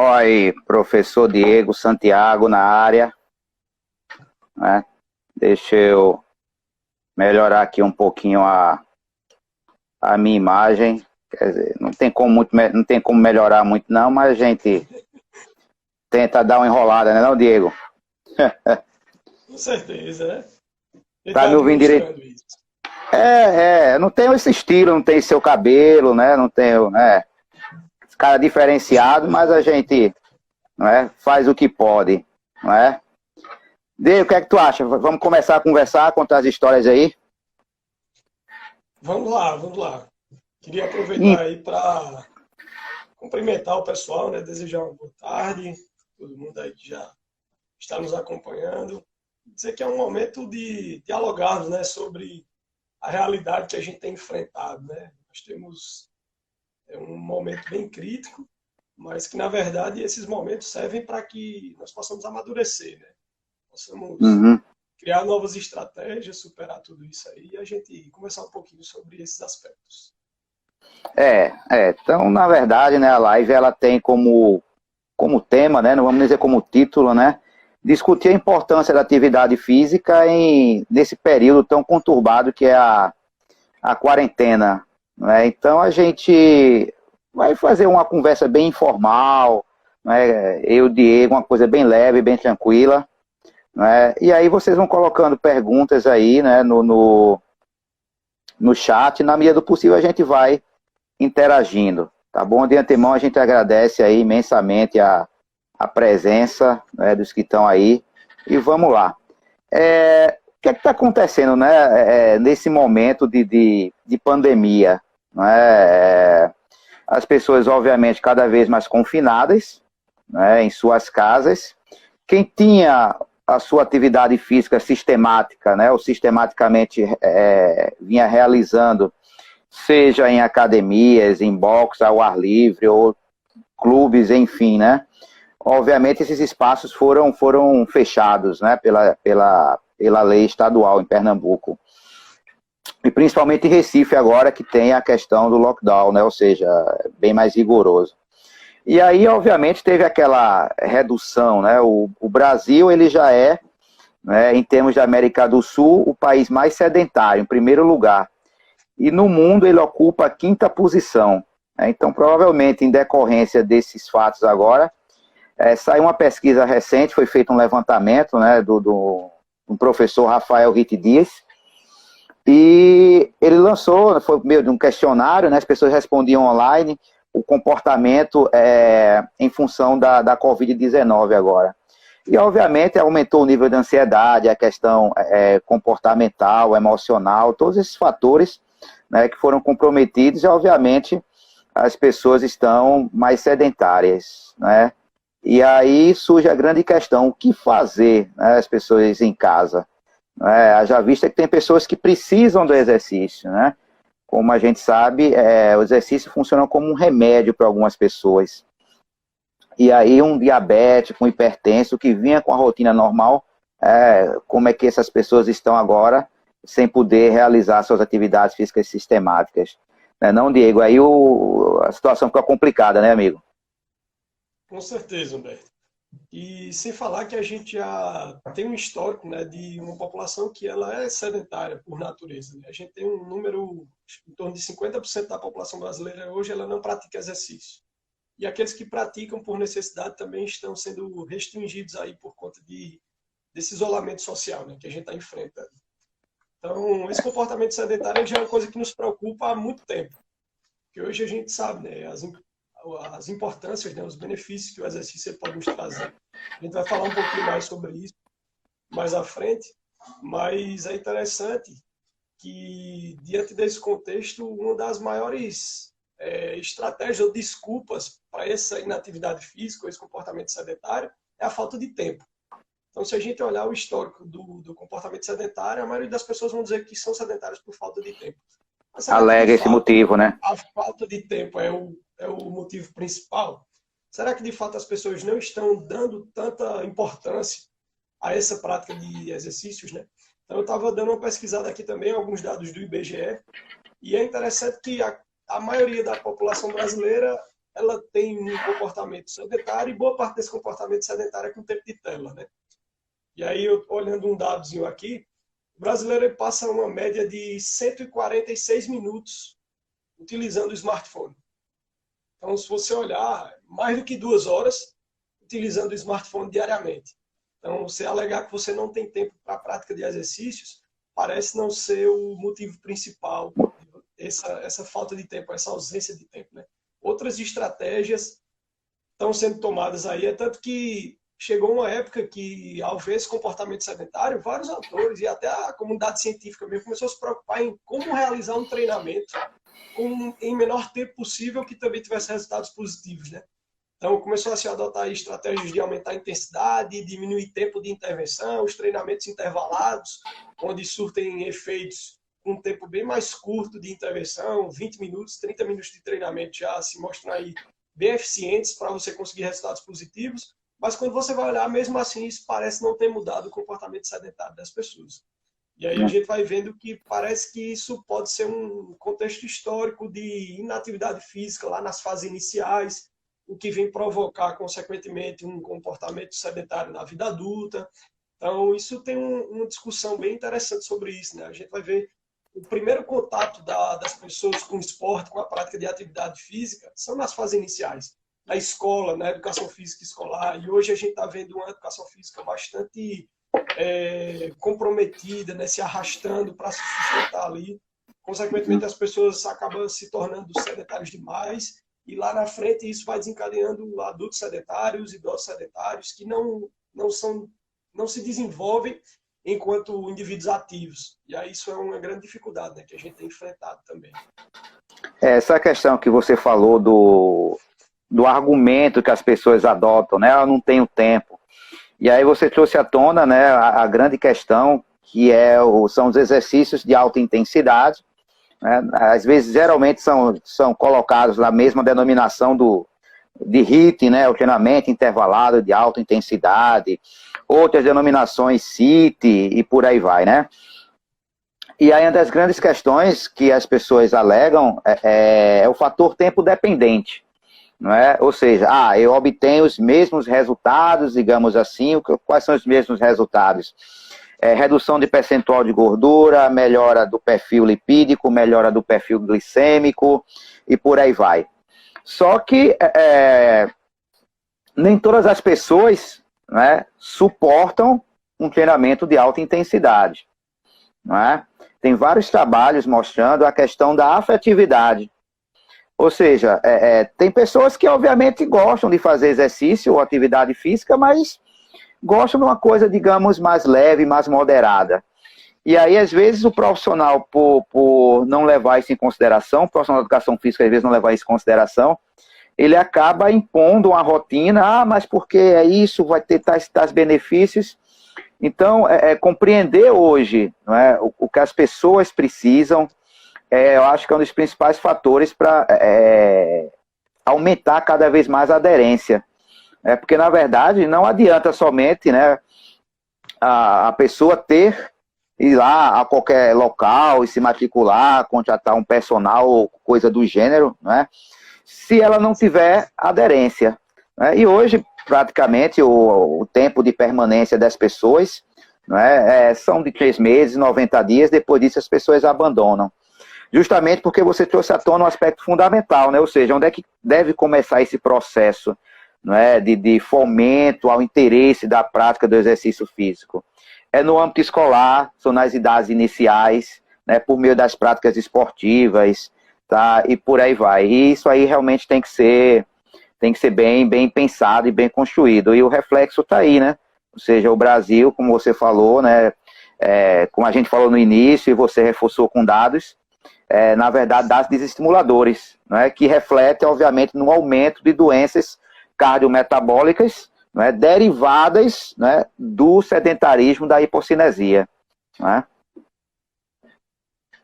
Olha aí, professor Diego Santiago na área, né? Deixa eu melhorar aqui um pouquinho a minha imagem. Quer dizer, não tem como melhorar muito não, mas a gente tenta dar uma enrolada, né, não, Diego? Com certeza, né? Ele Tá está me ouvindo direito? administrando isso. Não tenho esse estilo, não tem seu cabelo, né? Não tenho, esse cara diferenciado, mas a gente, né, faz o que pode, não é? Diego, o que é que tu acha? Vamos começar a conversar, contar as histórias aí? Vamos lá, vamos lá. Queria E aproveitar aí para cumprimentar o pessoal, né? Desejar uma boa tarde, todo mundo aí que já está nos acompanhando. Dizer que é um momento de dialogarmos, né, sobre a realidade que a gente tem enfrentado, né? Nós temos um momento bem crítico, mas que, na verdade, esses momentos servem para que nós possamos amadurecer, né? Possamos Uhum. criar novas estratégias, superar tudo isso aí e a gente conversar um pouquinho sobre esses aspectos. Então, na verdade, né, a live ela tem como tema, né, não vamos dizer como título, né, discutir a importância da atividade física nesse período tão conturbado que é a quarentena, né? Então a gente vai fazer uma conversa bem informal, né, eu e o Diego, uma coisa bem leve, bem tranquila, né, e aí vocês vão colocando perguntas aí, né, no chat, na medida do possível a gente vai interagindo, tá bom? De antemão a gente agradece aí imensamente a presença, né, dos que estão aí e vamos lá. O que é que está acontecendo, né, nesse momento de pandemia? Né? As pessoas, obviamente, cada vez mais confinadas, né, em suas casas. Quem tinha a sua atividade física sistemática, né, ou sistematicamente vinha realizando, seja em academias, em boxe ao ar livre, ou clubes, enfim, né? Obviamente esses espaços foram fechados, né, pela lei estadual em Pernambuco. E principalmente em Recife agora, que tem a questão do lockdown, né, ou seja, bem mais rigoroso. E aí, obviamente, teve aquela redução, né? O Brasil, ele já é, né, em termos da América do Sul, o país mais sedentário, em primeiro lugar. E no mundo ele ocupa a quinta posição. Né? Então, provavelmente, em decorrência desses fatos agora, saiu uma pesquisa recente, foi feito um levantamento, né, do professor Rafael Ritt Dias, e ele lançou, foi meio de um questionário, né, as pessoas respondiam online o comportamento em função da Covid-19 agora. E, obviamente, aumentou o nível de ansiedade, a questão comportamental, emocional, todos esses fatores, né, que foram comprometidos, e, obviamente, as pessoas estão mais sedentárias, né? E aí surge a grande questão, o que fazer, né, as pessoas em casa? Haja vista que tem pessoas que precisam do exercício, né? Como a gente sabe, o exercício funciona como um remédio para algumas pessoas. E aí um diabético, um hipertenso que vinha com a rotina normal, como é que essas pessoas estão agora sem poder realizar suas atividades físicas sistemáticas? Não, Diego? Aí a situação fica complicada, né, amigo? Com certeza, Humberto. E sem falar que a gente já tem um histórico, né, de uma população que ela é sedentária por natureza, né? A gente tem um número em torno de 50% da população brasileira hoje ela não pratica exercício. E aqueles que praticam por necessidade também estão sendo restringidos aí por conta desse isolamento social, né, que a gente está enfrentando. Então, esse comportamento sedentário já é uma coisa que nos preocupa há muito tempo. Porque hoje a gente sabe, né, as importâncias, né, os benefícios que o exercício pode nos trazer. A gente vai falar um pouquinho mais sobre isso mais à frente, mas é interessante que, diante desse contexto, uma das maiores estratégias ou desculpas para essa inatividade física, esse comportamento sedentário, é a falta de tempo. Então, se a gente olhar o histórico do comportamento sedentário, a maioria das pessoas vão dizer que são sedentárias por falta de tempo. Mas será que, de Alega esse fato, motivo, né? a falta de tempo é o motivo principal? Será que, de fato, as pessoas não estão dando tanta importância a essa prática de exercícios, né? Então, eu estava dando uma pesquisada aqui também, alguns dados do IBGE, e é interessante que a maioria da população brasileira ela tem um comportamento sedentário e boa parte desse comportamento sedentário é com tempo de tela, né? E aí, eu, olhando um dadozinho aqui, o brasileiro ele passa uma média de 146 minutos utilizando o smartphone. Então, se você olhar, mais do que 2 horas utilizando o smartphone diariamente. Então, você alegar que você não tem tempo para a prática de exercícios, parece não ser o motivo principal, essa falta de tempo, essa ausência de tempo, né? Outras estratégias estão sendo tomadas aí, é tanto que chegou uma época que, ao ver esse comportamento sedentário, vários autores e até a comunidade científica mesmo começou a se preocupar em como realizar um treinamento em menor tempo possível que também tivesse resultados positivos, né? Então, começou a se adotar estratégias de aumentar a intensidade, diminuir tempo de intervenção, os treinamentos intervalados, onde surtem efeitos com um tempo bem mais curto de intervenção, 20 minutos, 30 minutos de treinamento já se mostram aí bem eficientes para você conseguir resultados positivos, mas quando você vai olhar, mesmo assim, isso parece não ter mudado o comportamento sedentário das pessoas. E aí a gente vai vendo que parece que isso pode ser um contexto histórico de inatividade física lá nas fases iniciais, o que vem provocar, consequentemente, um comportamento sedentário na vida adulta. Então, isso tem uma discussão bem interessante sobre isso, né? A gente vai ver o primeiro contato das pessoas com o esporte, com a prática de atividade física, são nas fases iniciais, na escola, na educação física escolar. E hoje a gente está vendo uma educação física bastante comprometida, né, se arrastando para se sustentar ali. Consequentemente, as pessoas acabam se tornando sedentários demais e lá na frente isso vai desencadeando adultos sedentários, idosos sedentários, que não se desenvolvem enquanto indivíduos ativos. E aí isso é uma grande dificuldade, né, que a gente tem enfrentado também. Essa questão que você falou do argumento que as pessoas adotam, né? Eu não tenho tempo. E aí você trouxe à tona, né, a grande questão, que são os exercícios de alta intensidade, né? Às vezes, geralmente, são colocados na mesma denominação de HIIT, né, o treinamento intervalado de alta intensidade, outras denominações CIT e por aí vai, né? E aí uma das grandes questões que as pessoas alegam é o fator tempo dependente. Não é? Ou seja, eu obtenho os mesmos resultados, digamos assim. Quais são os mesmos resultados? Redução de percentual de gordura, melhora do perfil lipídico, melhora do perfil glicêmico e por aí vai. Só que nem todas as pessoas, né, suportam um treinamento de alta intensidade. Não é? Tem vários trabalhos mostrando a questão da afetividade. Ou seja, tem pessoas que obviamente gostam de fazer exercício ou atividade física, mas gostam de uma coisa, digamos, mais leve, mais moderada. E aí, às vezes, o profissional, por não levar isso em consideração, o profissional de educação física, às vezes, não levar isso em consideração, ele acaba impondo uma rotina, mas porque é isso, vai ter tais benefícios. Então, compreender hoje, não é, o que as pessoas precisam, eu acho que é um dos principais fatores para aumentar cada vez mais a aderência. Porque, na verdade, não adianta somente, né, a pessoa ir lá a qualquer local e se matricular, contratar um personal ou coisa do gênero, né, se ela não tiver aderência. Né? E hoje, praticamente, o tempo de permanência das pessoas, né, são de 3 meses, 90 dias, depois disso as pessoas abandonam. Justamente porque você trouxe à tona um aspecto fundamental, né? Ou seja, onde é que deve começar esse processo, não é, de fomento ao interesse da prática do exercício físico? É no âmbito escolar, são nas idades iniciais, né, por meio das práticas esportivas, tá, e por aí vai. E isso aí realmente tem que ser bem pensado e bem construído. E o reflexo está aí, né? Ou seja, o Brasil, como você falou, né, como a gente falou no início e você reforçou com dados, na verdade, dados desestimuladores, né, que refletem, obviamente, no aumento de doenças cardiometabólicas, né, derivadas, né, do sedentarismo, da hipocinesia. Né?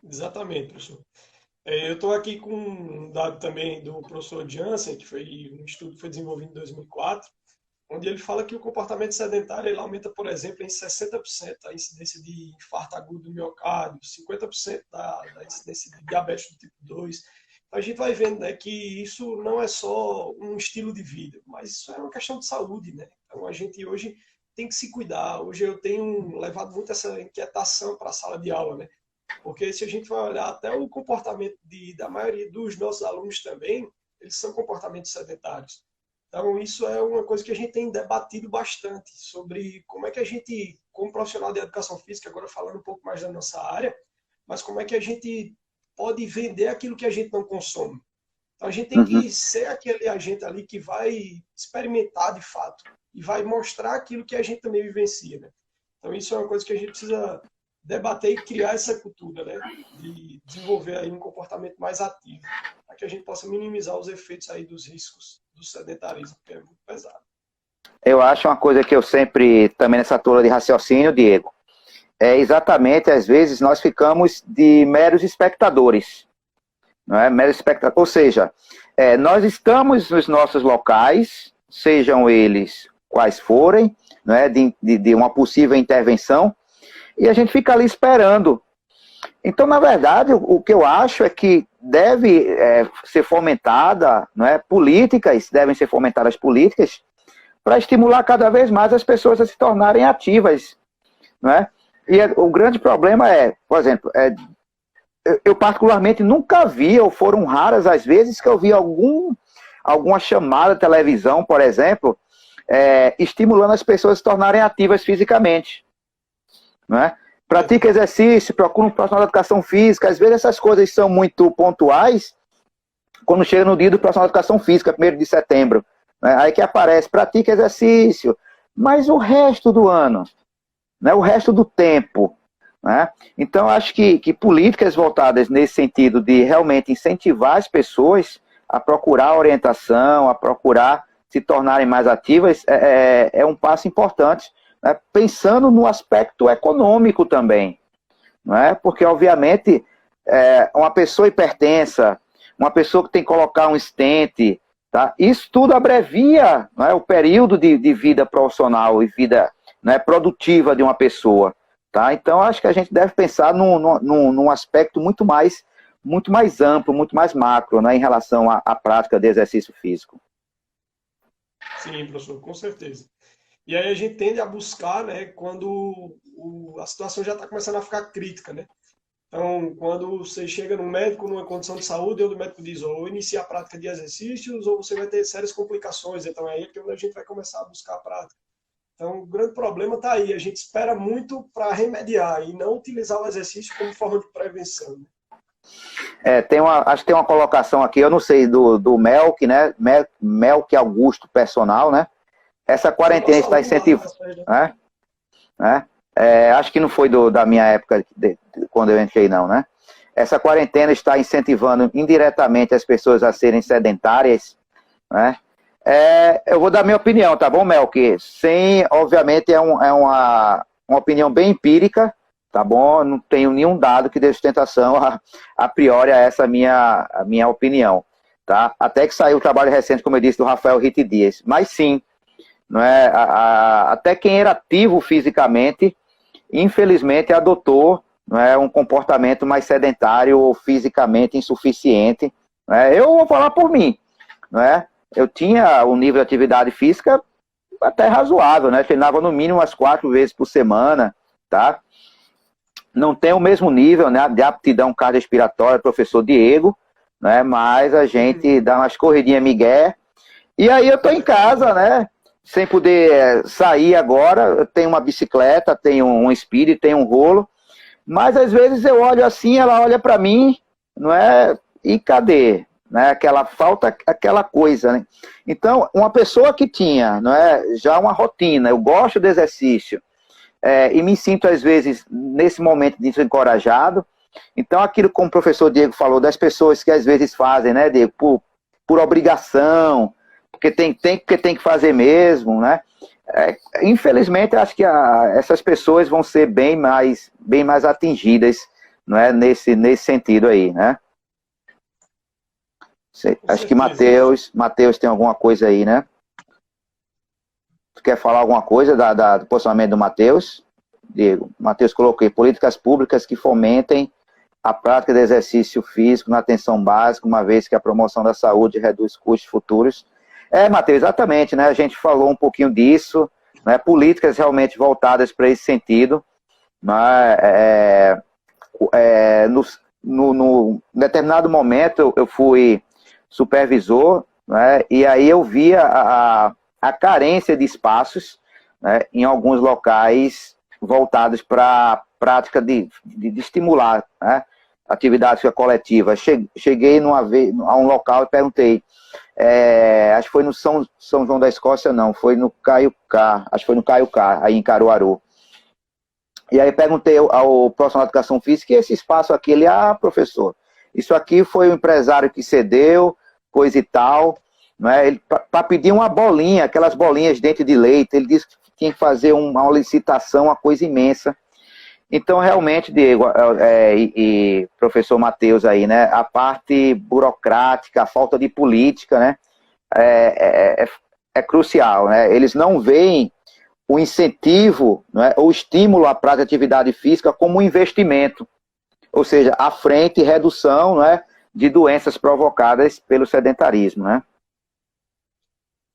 Exatamente, professor. Eu estou aqui com um dado também do professor Jansen, que foi um estudo que foi desenvolvido em 2004, onde ele fala que o comportamento sedentário ele aumenta, por exemplo, em 60% a incidência de infarto agudo do miocárdio, 50% da incidência de diabetes do tipo 2. a gente vai vendo, né, que isso não é só um estilo de vida, mas isso é uma questão de saúde, né? Então a gente hoje tem que se cuidar. Hoje eu tenho levado muito essa inquietação para a sala de aula, né? Porque se a gente vai olhar até o comportamento da maioria dos nossos alunos também, eles são comportamentos sedentários. Então isso é uma coisa que a gente tem debatido bastante sobre como é que a gente, como profissional de educação física, agora falando um pouco mais da nossa área, mas como é que a gente pode vender aquilo que a gente não consome. Então a gente tem que ser aquele agente ali que vai experimentar de fato e vai mostrar aquilo que a gente também vivencia, né? Então isso é uma coisa que a gente precisa debater e criar essa cultura, né? De desenvolver aí um comportamento mais ativo, para que a gente possa minimizar os efeitos aí dos riscos do sedentarismo, que é muito pesado. Eu acho uma coisa que eu sempre, também nessa tola de raciocínio, Diego, é exatamente, às vezes, nós ficamos de meros espectadores. Não é? Meros espectadores. Ou seja, nós estamos nos nossos locais, sejam eles quais forem, não é? de uma possível intervenção, e a gente fica ali esperando. Então, na verdade, o que eu acho é que deve ser fomentada, não é? Devem ser fomentadas políticas para estimular cada vez mais as pessoas a se tornarem ativas, não é? E o grande problema por exemplo, eu particularmente nunca vi, ou foram raras as vezes que eu vi alguma chamada de televisão, por exemplo, estimulando as pessoas a se tornarem ativas fisicamente. Não é? Pratica exercício, procura um profissional de educação física. Às vezes essas coisas são muito pontuais quando chega no dia do profissional de educação física, 1º de setembro. Né? Aí que aparece, pratica exercício. Mas o resto do ano, né? O resto do tempo. Né? Então, acho que políticas voltadas nesse sentido de realmente incentivar as pessoas a procurar orientação, a procurar se tornarem mais ativas, é um passo importante, né? Pensando no aspecto econômico também. Não é? Porque, obviamente, uma pessoa hipertensa, uma pessoa que tem que colocar um stent, tá? Isso tudo abrevia, não é? O período de vida profissional e vida, né, produtiva de uma pessoa. Tá? Então, acho que a gente deve pensar num aspecto muito mais amplo, muito mais macro, né, em relação à prática de exercício físico. Sim, professor, com certeza. E aí a gente tende a buscar, né, quando a situação já está começando a ficar crítica, né? Então, quando você chega no médico numa condição de saúde, o médico diz, ou inicia a prática de exercícios, ou você vai ter sérias complicações. Então, é aí que a gente vai começar a buscar a prática. Então, o grande problema está aí. A gente espera muito para remediar e não utilizar o exercício como forma de prevenção. Acho que tem uma colocação aqui, eu não sei, do Melk, né? Melk Augusto Personal, né? Essa quarentena está incentivando. Acho que não foi da minha época, quando eu entrei, não, né? Essa quarentena está incentivando indiretamente as pessoas a serem sedentárias, né? Eu vou dar minha opinião, tá bom, Melk? Sim, obviamente é uma opinião bem empírica, tá bom? Não tenho nenhum dado que dê sustentação a priori a essa minha opinião, tá? Até que saiu o trabalho recente, como eu disse, do Rafael Ritt Dias. Mas sim, não é? Até quem era ativo fisicamente, infelizmente adotou, não é, um comportamento mais sedentário ou fisicamente insuficiente. Não é? Eu vou falar por mim, não é? Eu tinha um nível de atividade física até razoável, né? Treinava no mínimo umas 4 vezes por semana, tá? Não tem o mesmo nível, né, de aptidão cardiorrespiratória, professor Diego, né? Mas a gente dá umas corridinhas migué. E aí eu tô em casa, né? Sem poder sair agora. Eu tenho uma bicicleta, tenho um speed, tenho um rolo. Mas às vezes eu olho assim, ela olha para mim, não é? E cadê? Né, falta aquela coisa, né? Então, uma pessoa que tinha, não é, já uma rotina, eu gosto do exercício, e me sinto às vezes nesse momento desencorajado. Então, aquilo como o professor Diego falou, das pessoas que às vezes fazem, né, Diego, por obrigação, porque tem que fazer mesmo, né? Infelizmente, acho que essas pessoas vão ser bem mais atingidas, não é, nesse sentido aí, né? Acho que Matheus tem alguma coisa aí, né? Tu quer falar alguma coisa do posicionamento do Matheus? Diego, Matheus colocou políticas públicas que fomentem a prática de exercício físico na atenção básica, uma vez que a promoção da saúde reduz custos futuros. Matheus, exatamente, né? A gente falou um pouquinho disso, né? Políticas realmente voltadas para esse sentido, né? No determinado momento eu fui supervisor, né? E aí eu via a carência de espaços, né? Em alguns locais voltados para a prática de estimular, né? Atividade coletiva. Cheguei a um local e perguntei, acho que foi no São João da Escócia, não, foi no Caiucá, acho que foi no Caiucá, aí em Caruaru. E aí perguntei ao profissional de educação física, e esse espaço aqui? Ele, professor, isso aqui foi o empresário que cedeu, coisa e tal, né? Para pedir uma bolinha, aquelas bolinhas de dente de leite, ele disse que tinha que fazer uma licitação, uma coisa imensa. Então, realmente, Diego e professor Matheus aí, né, a parte burocrática, a falta de política, né, é crucial, né? Eles não veem o incentivo, né, o estímulo à prática de atividade física como um investimento, ou seja, à frente e redução, né, de doenças provocadas pelo sedentarismo, né?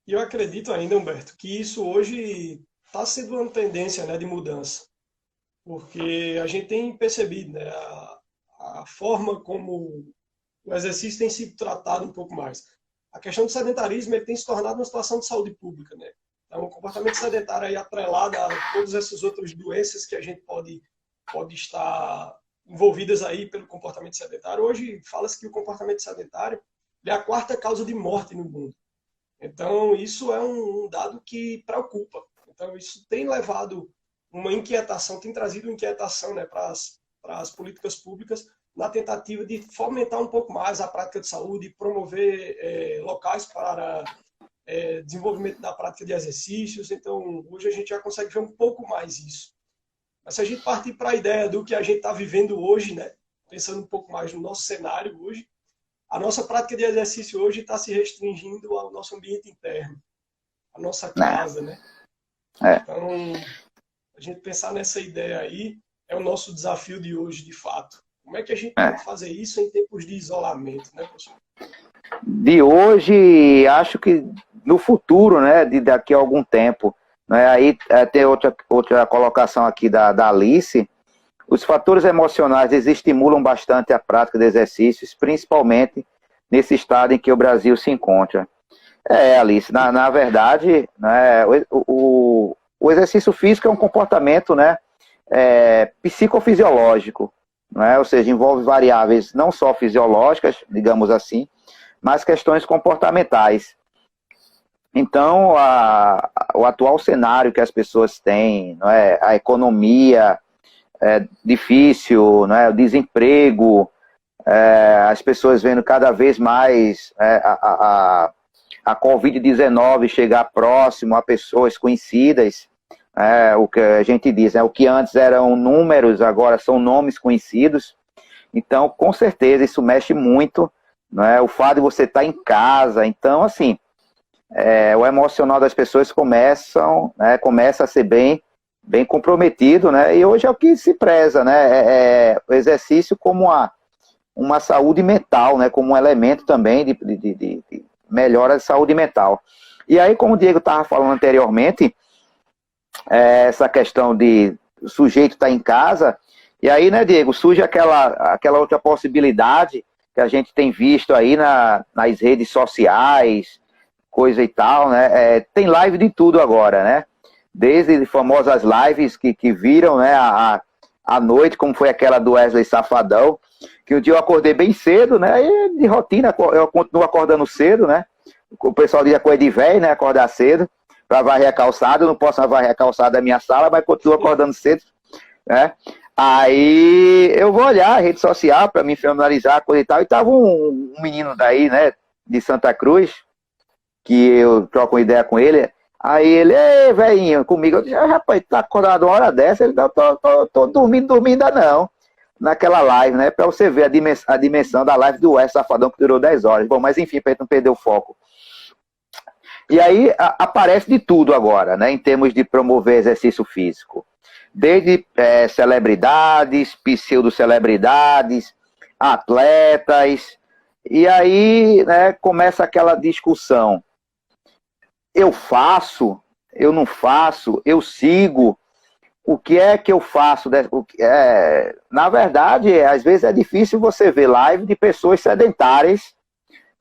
E eu acredito ainda, Humberto, que isso hoje está sendo uma tendência, né, de mudança. Porque a gente tem percebido, né, a forma como o exercício tem sido tratado um pouco mais. A questão do sedentarismo ele tem se tornado uma situação de saúde pública, né? Então, o comportamento sedentário aí atrelado a todas essas outras doenças que a gente pode estar envolvidas aí pelo comportamento sedentário. Hoje, fala-se que o comportamento sedentário é a quarta causa de morte no mundo. Então, isso é um dado que preocupa. Então, isso tem levado uma inquietação, tem trazido inquietação, né, para as políticas públicas na tentativa de fomentar um pouco mais a prática de saúde, promover locais para desenvolvimento da prática de exercícios. Então, hoje a gente já consegue ver um pouco mais isso. Mas se a gente partir para a ideia do que a gente está vivendo hoje, né, pensando um pouco mais no nosso cenário hoje, a nossa prática de exercício hoje está se restringindo ao nosso ambiente interno, à nossa casa, né? Então, a gente pensar nessa ideia aí é o nosso desafio de hoje, de fato. Como é que a gente pode fazer isso em tempos de isolamento, né, professor? De hoje, acho que no futuro, né, de daqui a algum tempo, né, aí tem outra colocação aqui da Alice. Os fatores emocionais eles estimulam bastante a prática de exercícios, principalmente nesse estado em que o Brasil se encontra. Alice, na verdade, né, o exercício físico é um comportamento, né, psicofisiológico, né, ou seja, envolve variáveis não só fisiológicas, digamos assim, mas questões comportamentais. Então, o atual cenário que as pessoas têm, não é, a economia difícil, não é, o desemprego, as pessoas vendo cada vez mais a Covid-19 chegar próximo a pessoas conhecidas, o que a gente diz, o que antes eram números, agora são nomes conhecidos. Então, com certeza, isso mexe muito, o fato de você estar em casa. Então, assim, o emocional das pessoas começa a ser bem comprometido, né? E hoje é o que se preza, né? O exercício como uma saúde mental, né? Como um elemento também de melhora de saúde mental. E aí, como o Diego estava falando anteriormente, essa questão de o sujeito estar em casa, e aí, né, Diego, surge aquela outra possibilidade que a gente tem visto aí nas redes sociais, coisa e tal, né? Tem live de tudo agora, né? Desde famosas lives que viram, né, à noite, como foi aquela do Wesley Safadão, que um dia eu acordei bem cedo, né? E de rotina, eu continuo acordando cedo, né? O pessoal diz coisa de velho, né? Acordar cedo para varrer a calçada. Eu não posso varrer a calçada da minha sala, mas continuo acordando cedo, né? Aí eu vou olhar a rede social para me familiarizar, coisa e tal. E tava um menino daí, né? De Santa Cruz, que eu troco uma ideia com ele. Aí ele, ei, velhinho, comigo. Eu disse, rapaz, tá acordado uma hora dessa? Ele, não, tô dormindo ainda não. Naquela live, né? Pra você ver a dimensão da live do Wesley Safadão, que durou 10 horas. Bom, mas enfim, pra gente não perder o foco. E aí aparece de tudo agora, né? Em termos de promover exercício físico. Desde celebridades, pseudo-celebridades, atletas, e aí, né, começa aquela discussão. Eu faço, eu não faço, eu sigo, o que é que eu faço? Na verdade, às vezes é difícil você ver live de pessoas sedentárias,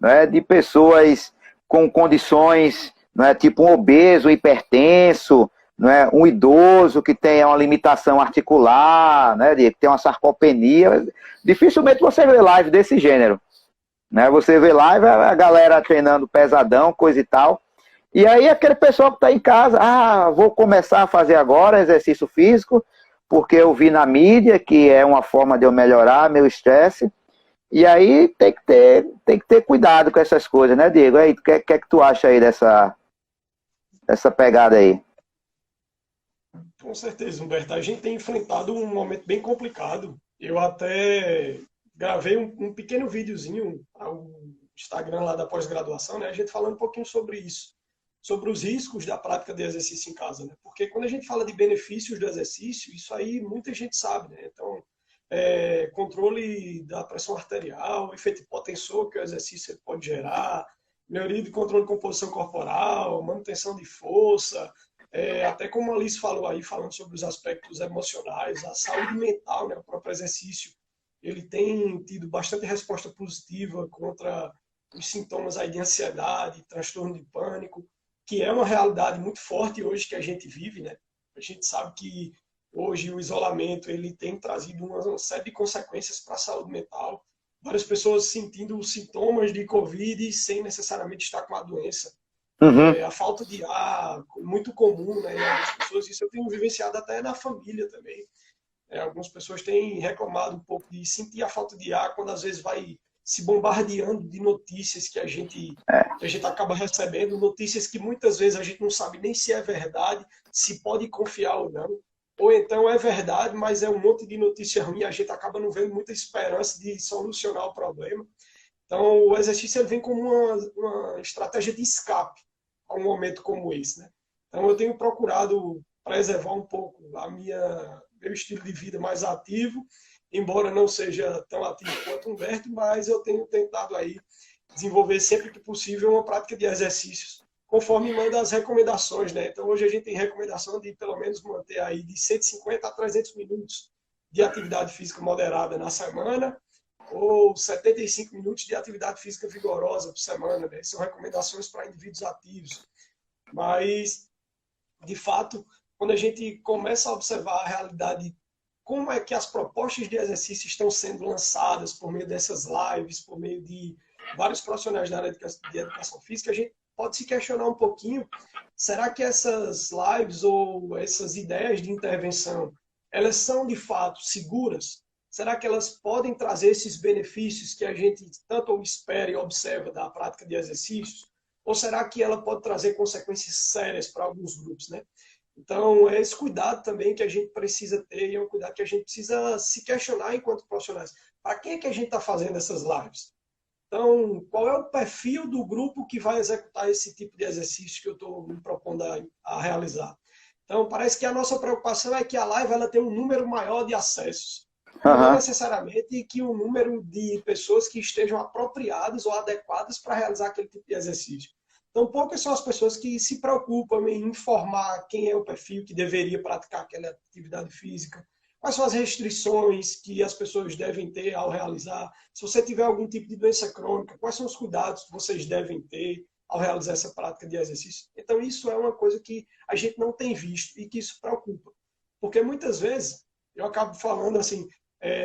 né, de pessoas com condições, né, tipo um obeso, hipertenso, né, um idoso que tem uma limitação articular, né, que tem uma sarcopenia. Dificilmente você vê live desse gênero. Né? Você vê live, a galera treinando pesadão, coisa e tal. E aí aquele pessoal que está em casa, vou começar a fazer agora exercício físico, porque eu vi na mídia que é uma forma de eu melhorar meu estresse. E aí tem que ter cuidado com essas coisas, né, Diego? Aí, o que é que tu acha aí dessa pegada aí? Com certeza, Humberto. A gente tem enfrentado um momento bem complicado. Eu até gravei um pequeno videozinho ao Instagram lá da pós-graduação, né? A gente falando um pouquinho sobre isso, sobre os riscos da prática de exercício em casa, né? Porque quando a gente fala de benefícios do exercício, isso aí muita gente sabe, né? Então, controle da pressão arterial, efeito hipotensor que o exercício pode gerar, melhoria de controle de composição corporal, manutenção de força, até como a Alice falou aí, falando sobre os aspectos emocionais, a saúde mental, né? O próprio exercício, ele tem tido bastante resposta positiva contra os sintomas aí de ansiedade, transtorno de pânico, que é uma realidade muito forte hoje que a gente vive, né? A gente sabe que hoje o isolamento ele tem trazido uma série de consequências para a saúde mental. Várias pessoas sentindo os sintomas de Covid sem necessariamente estar com a doença. Uhum. A falta de ar, muito comum, né, em algumas pessoas. Isso eu tenho vivenciado até na família também. Algumas pessoas têm reclamado um pouco de sentir a falta de ar quando às vezes vai se bombardeando de notícias que a gente acaba recebendo, notícias que muitas vezes a gente não sabe nem se é verdade, se pode confiar ou não. Ou então é verdade, mas é um monte de notícia ruim, a gente acaba não vendo muita esperança de solucionar o problema. Então, o exercício ele vem como uma estratégia de escape a um momento como esse, né? Então, eu tenho procurado preservar um pouco meu estilo de vida mais ativo, embora não seja tão ativo quanto o Humberto, mas eu tenho tentado aí desenvolver sempre que possível uma prática de exercícios, conforme manda as recomendações, né? Então, hoje a gente tem recomendação de pelo menos manter aí de 150 a 300 minutos de atividade física moderada na semana, ou 75 minutos de atividade física vigorosa por semana, né? São recomendações para indivíduos ativos. Mas, de fato, quando a gente começa a observar a realidade, como é que as propostas de exercício estão sendo lançadas por meio dessas lives, por meio de vários profissionais da área de educação física, a gente pode se questionar um pouquinho, será que essas lives ou essas ideias de intervenção, elas são de fato seguras? Será que elas podem trazer esses benefícios que a gente tanto espera e observa da prática de exercícios? Ou será que ela pode trazer consequências sérias para alguns grupos, né? Então, é esse cuidado também que a gente precisa ter e é um cuidado que a gente precisa se questionar enquanto profissionais. Para quem é que a gente está fazendo essas lives? Então, qual é o perfil do grupo que vai executar esse tipo de exercício que eu estou me propondo a realizar? Então, parece que a nossa preocupação é que a live ela tem um número maior de acessos. E não Uhum. necessariamente que o número de pessoas que estejam apropriadas ou adequadas para realizar aquele tipo de exercício. Então, poucas são as pessoas que se preocupam em informar quem é o perfil que deveria praticar aquela atividade física, quais são as restrições que as pessoas devem ter ao realizar, se você tiver algum tipo de doença crônica, quais são os cuidados que vocês devem ter ao realizar essa prática de exercício. Então, isso é uma coisa que a gente não tem visto e que isso preocupa. Porque muitas vezes, eu acabo falando assim,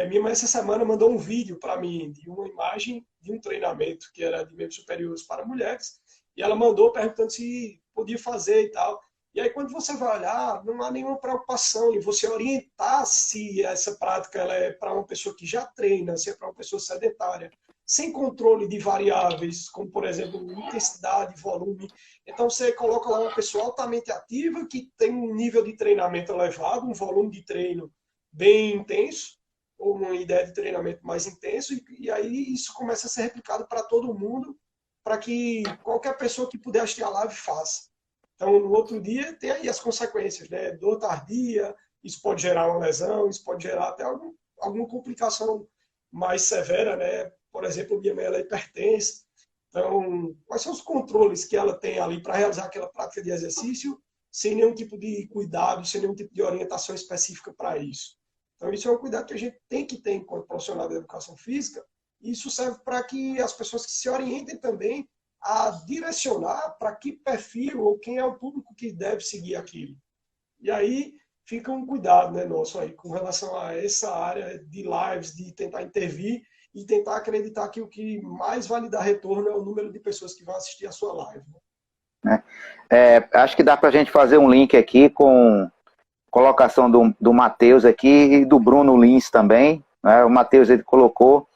minha mãe essa semana mandou um vídeo para mim de uma imagem de um treinamento que era de membros superiores para mulheres, e ela mandou perguntando se podia fazer e tal. E aí, quando você vai olhar, não há nenhuma preocupação em você orientar se essa prática ela é para uma pessoa que já treina, se é para uma pessoa sedentária, sem controle de variáveis, como, por exemplo, intensidade, volume. Então, você coloca lá uma pessoa altamente ativa, que tem um nível de treinamento elevado, um volume de treino bem intenso, ou uma ideia de treinamento mais intenso, e aí isso começa a ser replicado para todo mundo, para que qualquer pessoa que puder assistir a live faça. Então, no outro dia, tem aí as consequências, né? Dor tardia, isso pode gerar uma lesão, isso pode gerar até alguma complicação mais severa, né? Por exemplo, minha mãe ela é hipertensa. Então, quais são os controles que ela tem ali para realizar aquela prática de exercício sem nenhum tipo de cuidado, sem nenhum tipo de orientação específica para isso? Então, isso é um cuidado que a gente tem que ter enquanto profissional da educação física. E isso serve para que as pessoas que se orientem também a direcionar para que perfil ou quem é o público que deve seguir aquilo. E aí fica um cuidado, né, nosso aí com relação a essa área de lives, de tentar intervir e tentar acreditar que o que mais vai lhe dar retorno é o número de pessoas que vão assistir a sua live. Né? Acho que dá para a gente fazer um link aqui com colocação do Matheus aqui e do Bruno Lins também. Né? O Matheus ele colocou: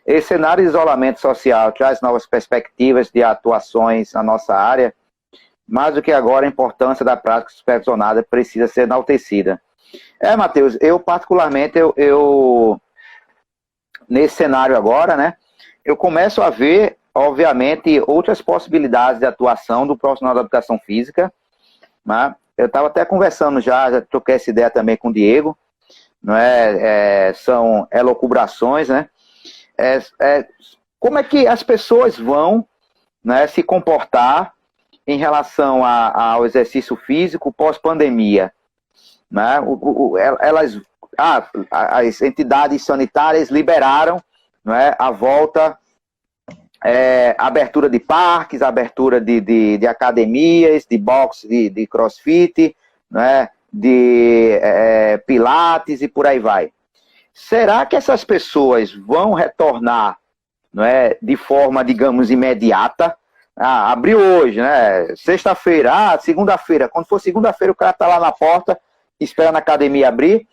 esse cenário de isolamento social traz novas perspectivas de atuações na nossa área. Mais do que agora, a importância da prática supervisionada precisa ser enaltecida. Matheus, eu particularmente, nesse cenário agora, né, eu começo a ver, obviamente, outras possibilidades de atuação do profissional da educação física. Né? Eu estava até conversando já troquei essa ideia também com o Diego, não são elucubrações, né? Como é que as pessoas vão, né, se comportar em relação ao exercício físico pós-pandemia? Né? As entidades sanitárias liberaram, né, a volta, abertura de parques, abertura de academias, de boxe, de crossfit, né, de pilates e por aí vai. Será que essas pessoas vão retornar, não é, de forma, digamos, imediata? Abriu hoje, né? Sexta-feira, segunda-feira. Quando for segunda-feira, o cara tá lá na porta, esperando a academia abrir.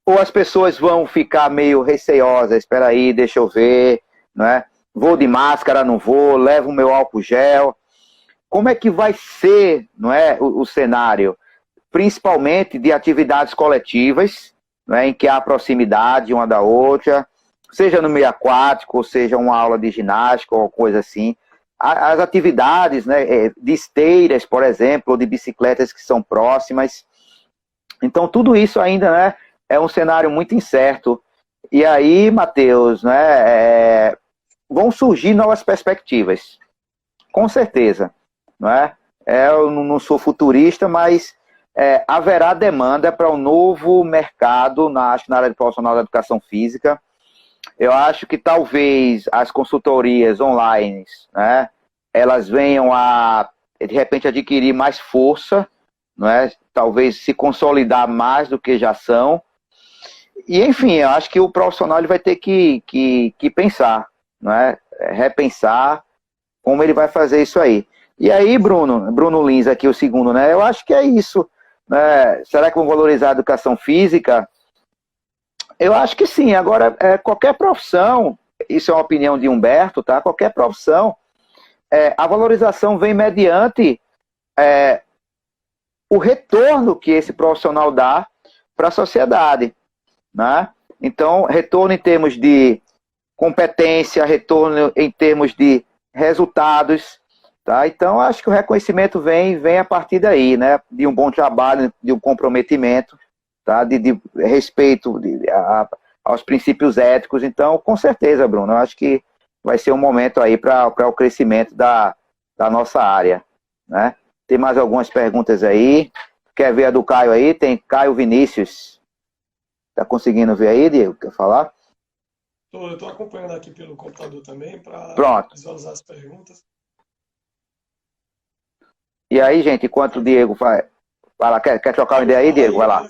Ou as pessoas vão ficar meio receosas, espera aí, deixa eu ver, não é? Vou de máscara, não vou, levo o meu álcool gel. Como é que vai ser, não é, o cenário? Principalmente de atividades coletivas, não é, em que há proximidade uma da outra, seja no meio aquático, ou seja uma aula de ginástica ou coisa assim. As atividades, né, de esteiras, por exemplo, ou de bicicletas que são próximas. Então, tudo isso ainda, né, é um cenário muito incerto. E aí, Matheus, né, vão surgir novas perspectivas, com certeza. Não é? Eu não sou futurista, mas haverá demanda para um novo mercado na área de profissional da educação física. Eu acho que talvez as consultorias online, né, elas venham a, de repente, adquirir mais força, não é? Talvez se consolidar mais do que já são. E, enfim, eu acho que o profissional ele vai ter que pensar, não é? Repensar como ele vai fazer isso aí. E aí, Bruno Lins aqui, o segundo, né? Eu acho que é isso. Né? Será que vão valorizar a educação física? Eu acho que sim. Agora, qualquer profissão, isso é uma opinião de Humberto, tá? Qualquer profissão, a valorização vem mediante o retorno que esse profissional dá para a sociedade. Né? Então, retorno em termos de competência, retorno em termos de resultados. Tá? Então, acho que o reconhecimento vem a partir daí, né? De um bom trabalho, de um comprometimento, tá? de respeito aos princípios éticos. Então, com certeza, Bruno, eu acho que vai ser um momento aí para o crescimento da nossa área. Né? Tem mais algumas perguntas aí. Quer ver a do Caio aí? Tem Caio Vinícius. Tá conseguindo ver aí, Diego? Quer falar? Eu estou acompanhando aqui pelo computador também para visualizar as perguntas. E aí, gente, enquanto o Diego fala, quer trocar uma ideia aí, Diego? Vai lá.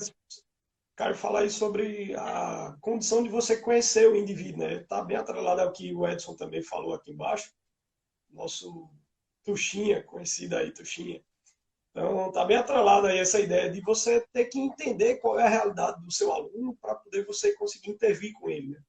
Quero falar aí sobre a condição de você conhecer o indivíduo, né? Está bem atrelado ao que o Edson também falou aqui embaixo. Nosso Tuxinha, conhecido aí, Tuxinha. Então, está bem atrelado aí essa ideia de você ter que entender qual é a realidade do seu aluno para poder você conseguir intervir com ele, né?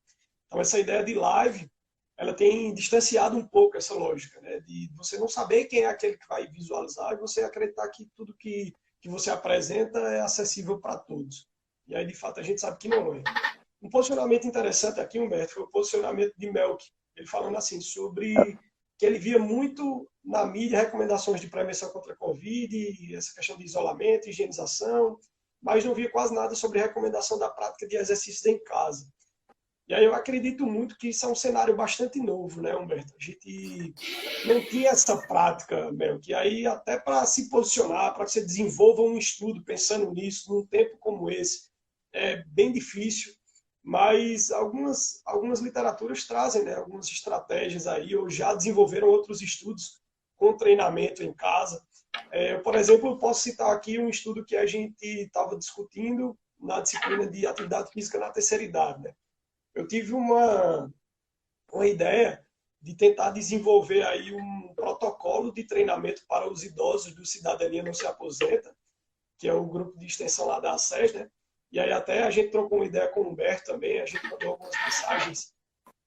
Então, essa ideia de live, ela tem distanciado um pouco essa lógica, né? De você não saber quem é aquele que vai visualizar e você acreditar que tudo que você apresenta é acessível para todos. E aí, de fato, a gente sabe que não é. Um posicionamento interessante aqui, Humberto, foi o posicionamento de Melk. Ele falando assim, sobre que ele via muito na mídia recomendações de prevenção contra a Covid, essa questão de isolamento, higienização, mas não via quase nada sobre recomendação da prática de exercícios em casa. E aí eu acredito muito que isso é um cenário bastante novo, né, Humberto? A gente não tinha essa prática, Melk. E aí até para se posicionar, para que você desenvolva um estudo pensando nisso, num tempo como esse, é bem difícil, mas algumas literaturas trazem, né, algumas estratégias aí, ou já desenvolveram outros estudos com treinamento em casa. Eu, por exemplo, posso citar aqui um estudo que a gente estava discutindo na disciplina de atividade física na terceira idade, né? Eu tive uma ideia de tentar desenvolver aí um protocolo de treinamento para os idosos do Cidadania Não Se Aposenta, que é o grupo de extensão lá da SES, né? E aí até a gente trocou uma ideia com o Humberto também, a gente mandou algumas mensagens,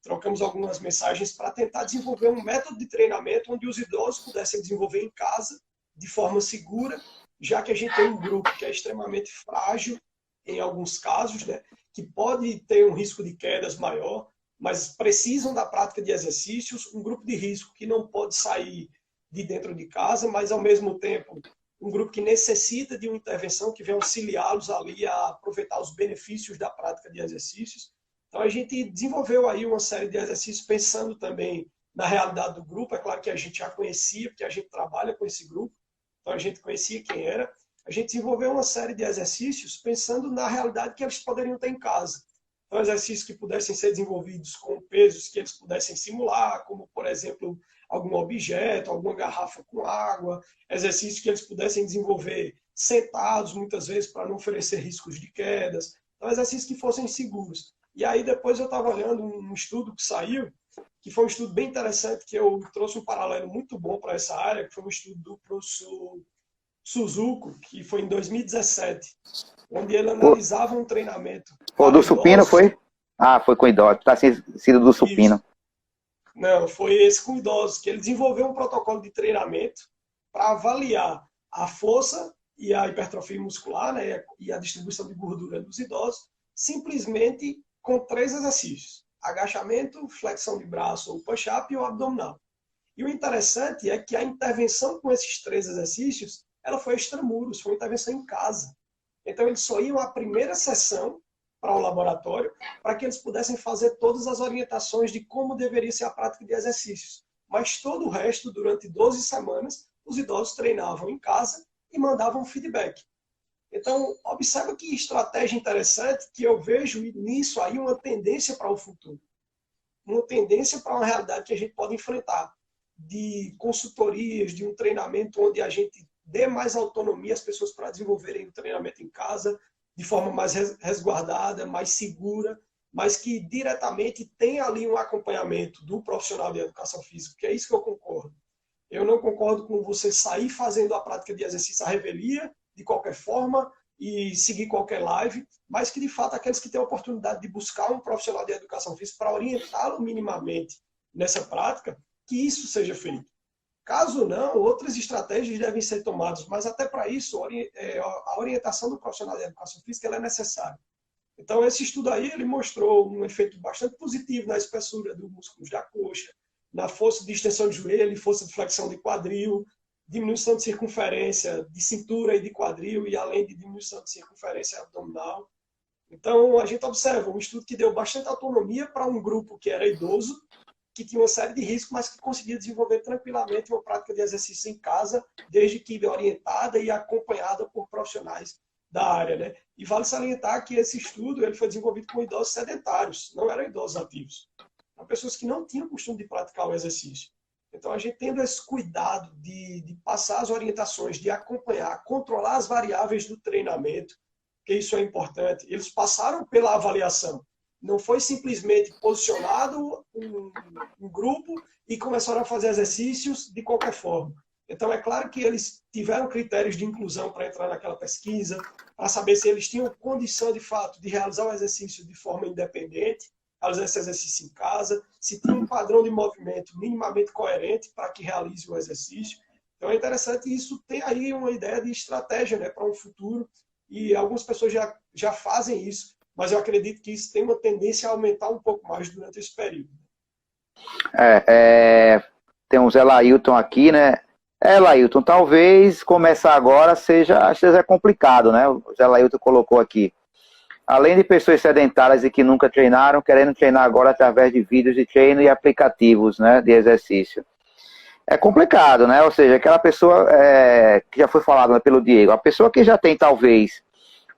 trocamos algumas mensagens para tentar desenvolver um método de treinamento onde os idosos pudessem desenvolver em casa, de forma segura, já que a gente tem um grupo que é extremamente frágil, em alguns casos, né? Que pode ter um risco de quedas maior, mas precisam da prática de exercícios, um grupo de risco que não pode sair de dentro de casa, mas ao mesmo tempo um grupo que necessita de uma intervenção que venha auxiliá-los ali a aproveitar os benefícios da prática de exercícios. Então a gente desenvolveu aí uma série de exercícios pensando também na realidade do grupo. É claro que a gente já conhecia, porque a gente trabalha com esse grupo, então a gente conhecia quem era. A gente desenvolveu uma série de exercícios pensando na realidade que eles poderiam ter em casa. Então, exercícios que pudessem ser desenvolvidos com pesos que eles pudessem simular, como, por exemplo, algum objeto, alguma garrafa com água, exercícios que eles pudessem desenvolver sentados, muitas vezes, para não oferecer riscos de quedas. Então, exercícios que fossem seguros. E aí, depois eu estava olhando um estudo que saiu, que foi um estudo bem interessante, que eu trouxe um paralelo muito bom para essa área, que foi um estudo do professor Suzuko, que foi em 2017, onde ele analisava um treinamento O para do supino idosos. foi? Ah, foi com idosos. Tá sido do supino. Isso. Não, foi esse com idosos, que ele desenvolveu um protocolo de treinamento para avaliar a força e a hipertrofia muscular, né, e a distribuição de gordura dos idosos, simplesmente com 3 exercícios: agachamento, flexão de braço ou push-up e o abdominal. E o interessante é que a intervenção com esses 3 exercícios, ela foi extramuros, foi uma intervenção em casa. Então, eles só iam à primeira sessão para o laboratório, para que eles pudessem fazer todas as orientações de como deveria ser a prática de exercícios. Mas todo o resto, durante 12 semanas, os idosos treinavam em casa e mandavam feedback. Então, observa que estratégia interessante, que eu vejo nisso aí uma tendência para o futuro. Uma tendência para uma realidade que a gente pode enfrentar, de consultorias, de um treinamento onde a gente dê mais autonomia às pessoas para desenvolverem o treinamento em casa, de forma mais resguardada, mais segura, mas que diretamente tenha ali um acompanhamento do profissional de educação física, que é isso que eu concordo. Eu não concordo com você sair fazendo a prática de exercício à revelia, de qualquer forma, e seguir qualquer live, mas que, de fato, aqueles que têm a oportunidade de buscar um profissional de educação física para orientá-lo minimamente nessa prática, que isso seja feito. Caso não, outras estratégias devem ser tomadas, mas até para isso, a orientação do profissional de educação física ela é necessária. Então, esse estudo aí ele mostrou um efeito bastante positivo na espessura dos músculos da coxa, na força de extensão de joelho, força de flexão de quadril, diminuição de circunferência de cintura e de quadril, e além de diminuição de circunferência abdominal. Então, a gente observa um estudo que deu bastante autonomia para um grupo que era idoso, que tinha uma série de riscos, mas que conseguia desenvolver tranquilamente uma prática de exercício em casa, desde que orientada e acompanhada por profissionais da área, né? E vale salientar que esse estudo ele foi desenvolvido com idosos sedentários, não eram idosos ativos. Eram pessoas que não tinham costume de praticar o exercício. Então, a gente tendo esse cuidado de passar as orientações, de acompanhar, controlar as variáveis do treinamento, que isso é importante. Eles passaram pela avaliação. Não foi simplesmente posicionado um grupo e começaram a fazer exercícios de qualquer forma. Então, é claro que eles tiveram critérios de inclusão para entrar naquela pesquisa, para saber se eles tinham condição, de fato, de realizar o exercício de forma independente, realizar esse exercício em casa, se tinha um padrão de movimento minimamente coerente para que realize o exercício. Então, é interessante isso ter aí uma ideia de estratégia, né, para um futuro, e algumas pessoas já fazem isso, mas eu acredito que isso tem uma tendência a aumentar um pouco mais durante esse período. Tem um Zé Lailton aqui, né? Lailton, talvez começar agora seja complicado, né? O Zé Lailton colocou aqui. além de pessoas sedentárias e que nunca treinaram, querendo treinar agora através de vídeos de treino e aplicativos, né, de exercício. É complicado, né? Ou seja, aquela pessoa que já foi falado, né, pelo Diego, a pessoa que já tem talvez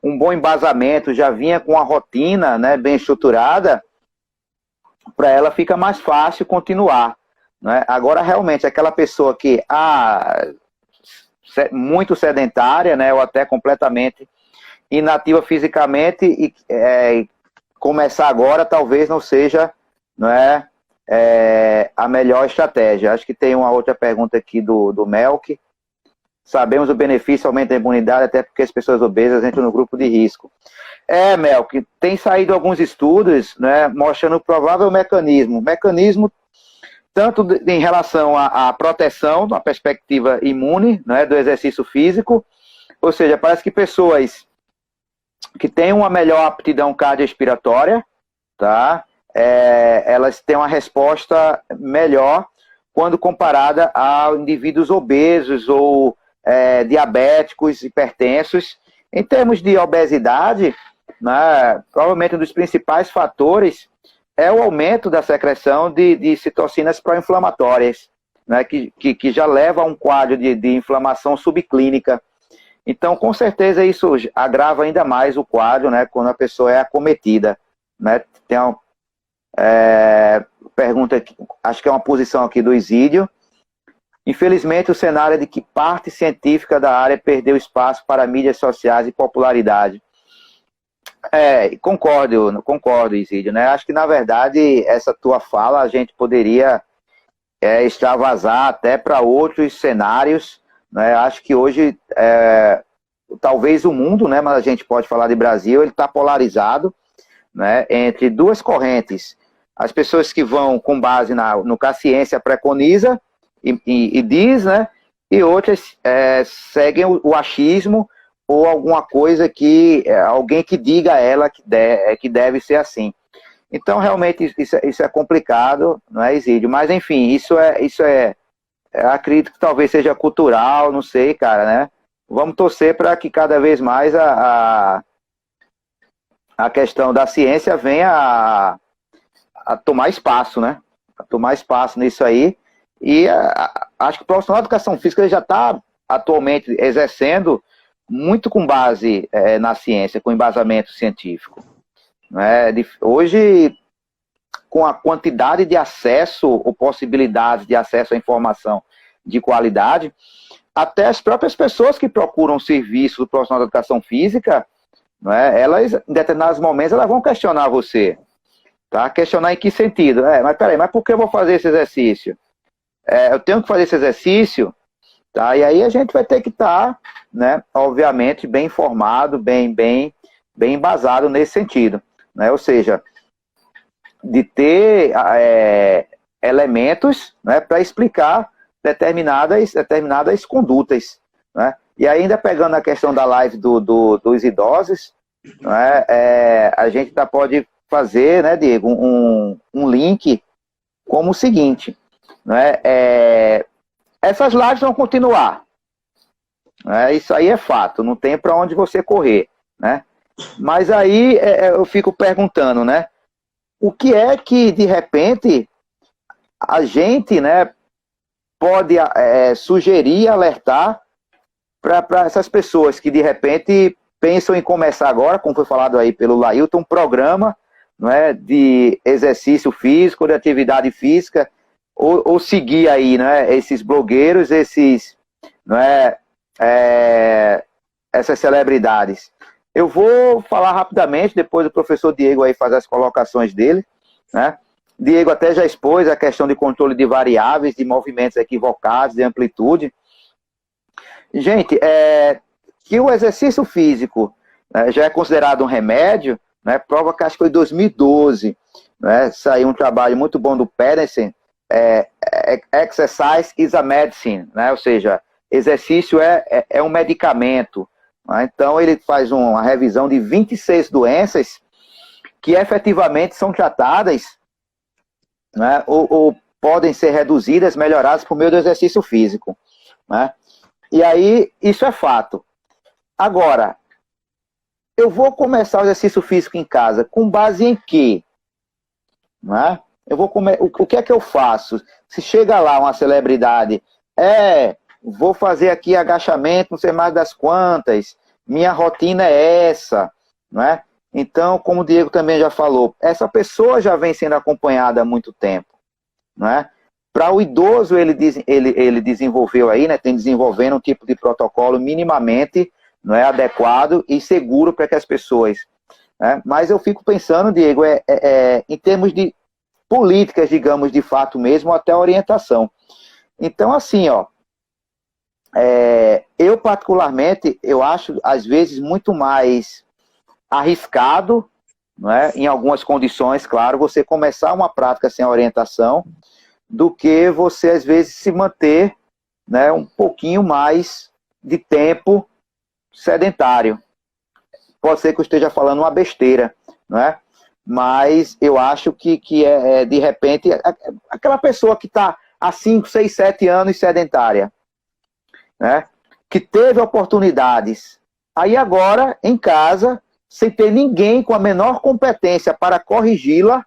um bom embasamento, já vinha com a rotina, né, bem estruturada, para ela fica mais fácil continuar, né? Agora, realmente, aquela pessoa que muito sedentária, né, ou até completamente inativa fisicamente, e começar agora talvez não seja, não é, a melhor estratégia. Acho que tem uma outra pergunta aqui do Melk. Sabemos o benefício, aumenta a imunidade, até porque as pessoas obesas entram no grupo de risco. Melk, tem saído alguns estudos, né, mostrando o provável mecanismo tanto em relação à proteção, na perspectiva imune, né, do exercício físico, ou seja, parece que pessoas que têm uma melhor aptidão cardiorrespiratória, tá, elas têm uma resposta melhor quando comparada a indivíduos obesos ou diabéticos, hipertensos. Em termos de obesidade, né, provavelmente um dos principais fatores é o aumento da secreção de citocinas pró-inflamatórias, né, que já leva a um quadro de inflamação subclínica. Então, com certeza, isso agrava ainda mais o quadro, né, quando a pessoa é acometida. Né? Tem uma pergunta, aqui, acho que é uma posição aqui do Isídio. Infelizmente, o cenário é de que parte científica da área perdeu espaço para mídias sociais e popularidade. Concordo, Isídio, né? Acho que, na verdade, essa tua fala a gente poderia extravasar até para outros cenários, né? Acho que hoje, talvez o mundo, né, mas a gente pode falar de Brasil, ele está polarizado, né, entre duas correntes. As pessoas que vão com base no que a ciência preconiza e diz, né, e outras seguem o achismo, ou alguma coisa que alguém que diga a ela que deve ser assim. Então, realmente, isso é complicado, não é, Isídio? Mas, enfim, isso acredito que talvez seja cultural, não sei, cara, né? Vamos torcer para que cada vez mais a questão da ciência venha a tomar espaço, né? A tomar espaço nisso aí. E acho que o profissional de educação física ele já está atualmente exercendo muito com base na ciência, com embasamento científico. Né? Hoje, com a quantidade de acesso ou possibilidades de acesso à informação de qualidade, até as próprias pessoas que procuram serviço do profissional de educação física, né, elas, em determinados momentos, elas vão questionar você. Tá? Questionar em que sentido? Mas peraí, mas por que eu vou fazer esse exercício? Eu tenho que fazer esse exercício? Tá? E aí a gente vai ter que estar, né, obviamente, bem informado, bem embasado nesse sentido. Né? Ou seja, de ter elementos, né, para explicar determinadas condutas. Né? E ainda pegando a questão da live dos idosos, né, a gente ainda pode fazer, né, Diego, um link como o seguinte, né, essas lives vão continuar. Né? Isso aí é fato, não tem para onde você correr. Né? Mas aí eu fico perguntando, né? O que é que, de repente, a gente, né, pode sugerir, alertar para essas pessoas que, de repente, pensam em começar agora, como foi falado aí pelo Lailton, um programa, não é, de exercício físico, de atividade física, ou seguir aí, né, esses blogueiros, não é, essas celebridades. Eu vou falar rapidamente, depois o professor Diego aí faz as colocações dele, né? Diego até já expôs a questão de controle de variáveis, de movimentos equivocados, de amplitude. Gente, que o exercício físico, né, já é considerado um remédio, né, prova que acho que foi em 2012, né, saiu um trabalho muito bom do Pedersen, Exercise is a Medicine, né, ou seja, exercício é um medicamento. Né, então ele faz uma revisão de 26 doenças que efetivamente são tratadas, né, ou podem ser reduzidas, melhoradas por meio do exercício físico. Né? E aí, isso é fato. Agora, eu vou começar o exercício físico em casa, com base em quê? Não é? O que é que eu faço? Se chega lá uma celebridade, vou fazer aqui agachamento, não sei mais das quantas, minha rotina é essa, não é? Então, como o Diego também já falou, essa pessoa já vem sendo acompanhada há muito tempo, não é? Para o idoso, ele desenvolveu aí, né, tem desenvolvendo um tipo de protocolo minimamente, não é, adequado e seguro para que as pessoas... Né? Mas eu fico pensando, Diego, em termos de políticas, digamos, de fato mesmo, até orientação. Então, assim, ó, eu particularmente, eu acho, às vezes, muito mais arriscado, não é? Em algumas condições, claro, você começar uma prática sem orientação, do que você, às vezes, se manter, né, um pouquinho mais de tempo sedentário. Pode ser que eu esteja falando uma besteira, não é? Mas eu acho que de repente, aquela pessoa que está há 5, 6, 7 anos sedentária, né? Que teve oportunidades, aí agora, em casa, sem ter ninguém com a menor competência para corrigi-la,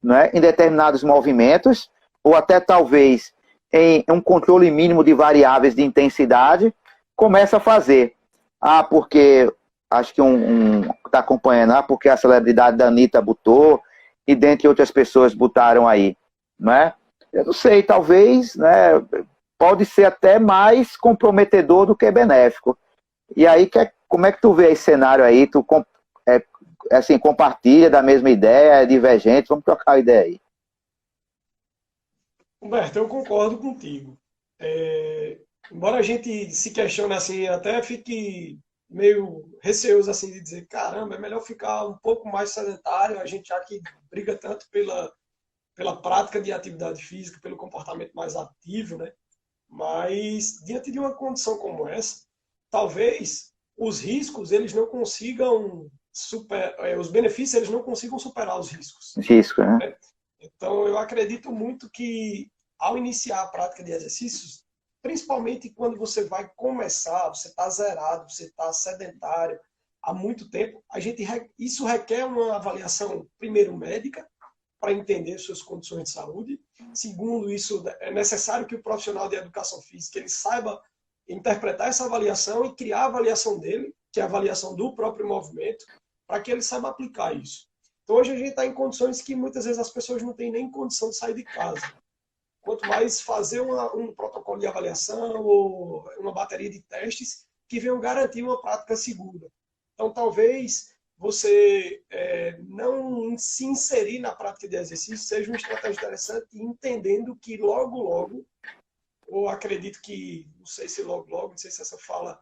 né, em determinados movimentos, ou até talvez em um controle mínimo de variáveis de intensidade, começa a fazer. Porque acho que está acompanhando, porque a celebridade da Anitta botou, e dentre outras pessoas botaram aí, né? Eu não sei, talvez, né, pode ser até mais comprometedor do que benéfico. E aí, como é que tu vê esse cenário aí? Tu assim, compartilha da mesma ideia, é divergente? Vamos trocar a ideia aí. Humberto, eu concordo contigo. Embora a gente se questione assim, até fique meio receoso assim de dizer, caramba, é melhor ficar um pouco mais sedentário, a gente já que briga tanto pela prática de atividade física, pelo comportamento mais ativo, né? Mas diante de uma condição como essa, talvez os riscos eles não consigam os benefícios eles não consigam superar os riscos. Risco, né? Então eu acredito muito que ao iniciar a prática de exercícios, principalmente quando você vai começar, você está zerado, você está sedentário há muito tempo, isso requer uma avaliação, primeiro, médica, para entender suas condições de saúde. Segundo, isso é necessário que o profissional de educação física ele saiba interpretar essa avaliação e criar a avaliação dele, que é a avaliação do próprio movimento, para que ele saiba aplicar isso. Então, hoje a gente está em condições que muitas vezes as pessoas não têm nem condição de sair de casa. Quanto mais fazer um protocolo de avaliação ou uma bateria de testes que venham garantir uma prática segura. Então, talvez você não se inserir na prática de exercício seja uma estratégia interessante, entendendo que logo, ou acredito que, não sei se logo, não sei se essa fala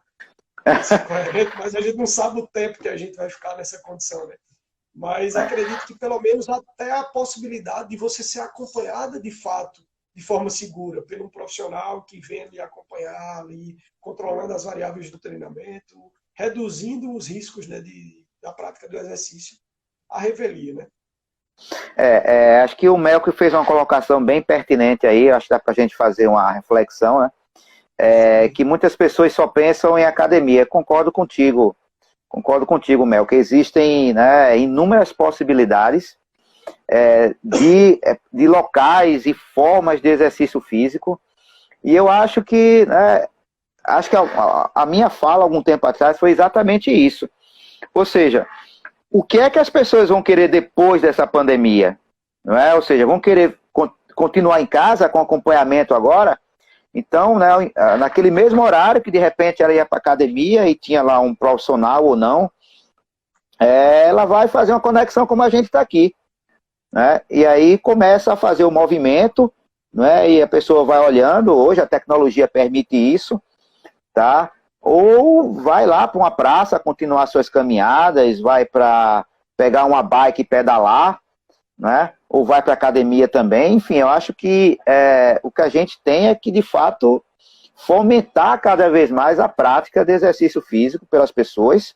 é coerente, mas a gente não sabe o tempo que a gente vai ficar nessa condição, né? Mas acredito que pelo menos até a possibilidade de você ser acompanhada de fato, de forma segura, por um profissional que venha lhe acompanhar, ali, controlando as variáveis do treinamento, reduzindo os riscos, né, da prática do exercício, a revelia, né? Acho que o Melco fez uma colocação bem pertinente aí, acho que dá para a gente fazer uma reflexão, né? Que muitas pessoas só pensam em academia. Concordo contigo, Melco. Existem, né, inúmeras possibilidades de locais e formas de exercício físico, e eu acho que, né, a minha fala algum tempo atrás foi exatamente isso. Ou seja, o que é que as pessoas vão querer depois dessa pandemia? Não é? Ou seja, vão querer continuar em casa com acompanhamento agora? Então, né, naquele mesmo horário que de repente ela ia para a academia e tinha lá um profissional ou não, ela vai fazer uma conexão como a gente está aqui. Né? E aí começa a fazer o movimento, né? E a pessoa vai olhando, hoje a tecnologia permite isso, tá? Ou vai lá para uma praça continuar suas caminhadas, vai para pegar uma bike e pedalar, né? Ou vai para academia também. Enfim, eu acho que o que a gente tem é que, de fato, fomentar cada vez mais a prática de exercício físico pelas pessoas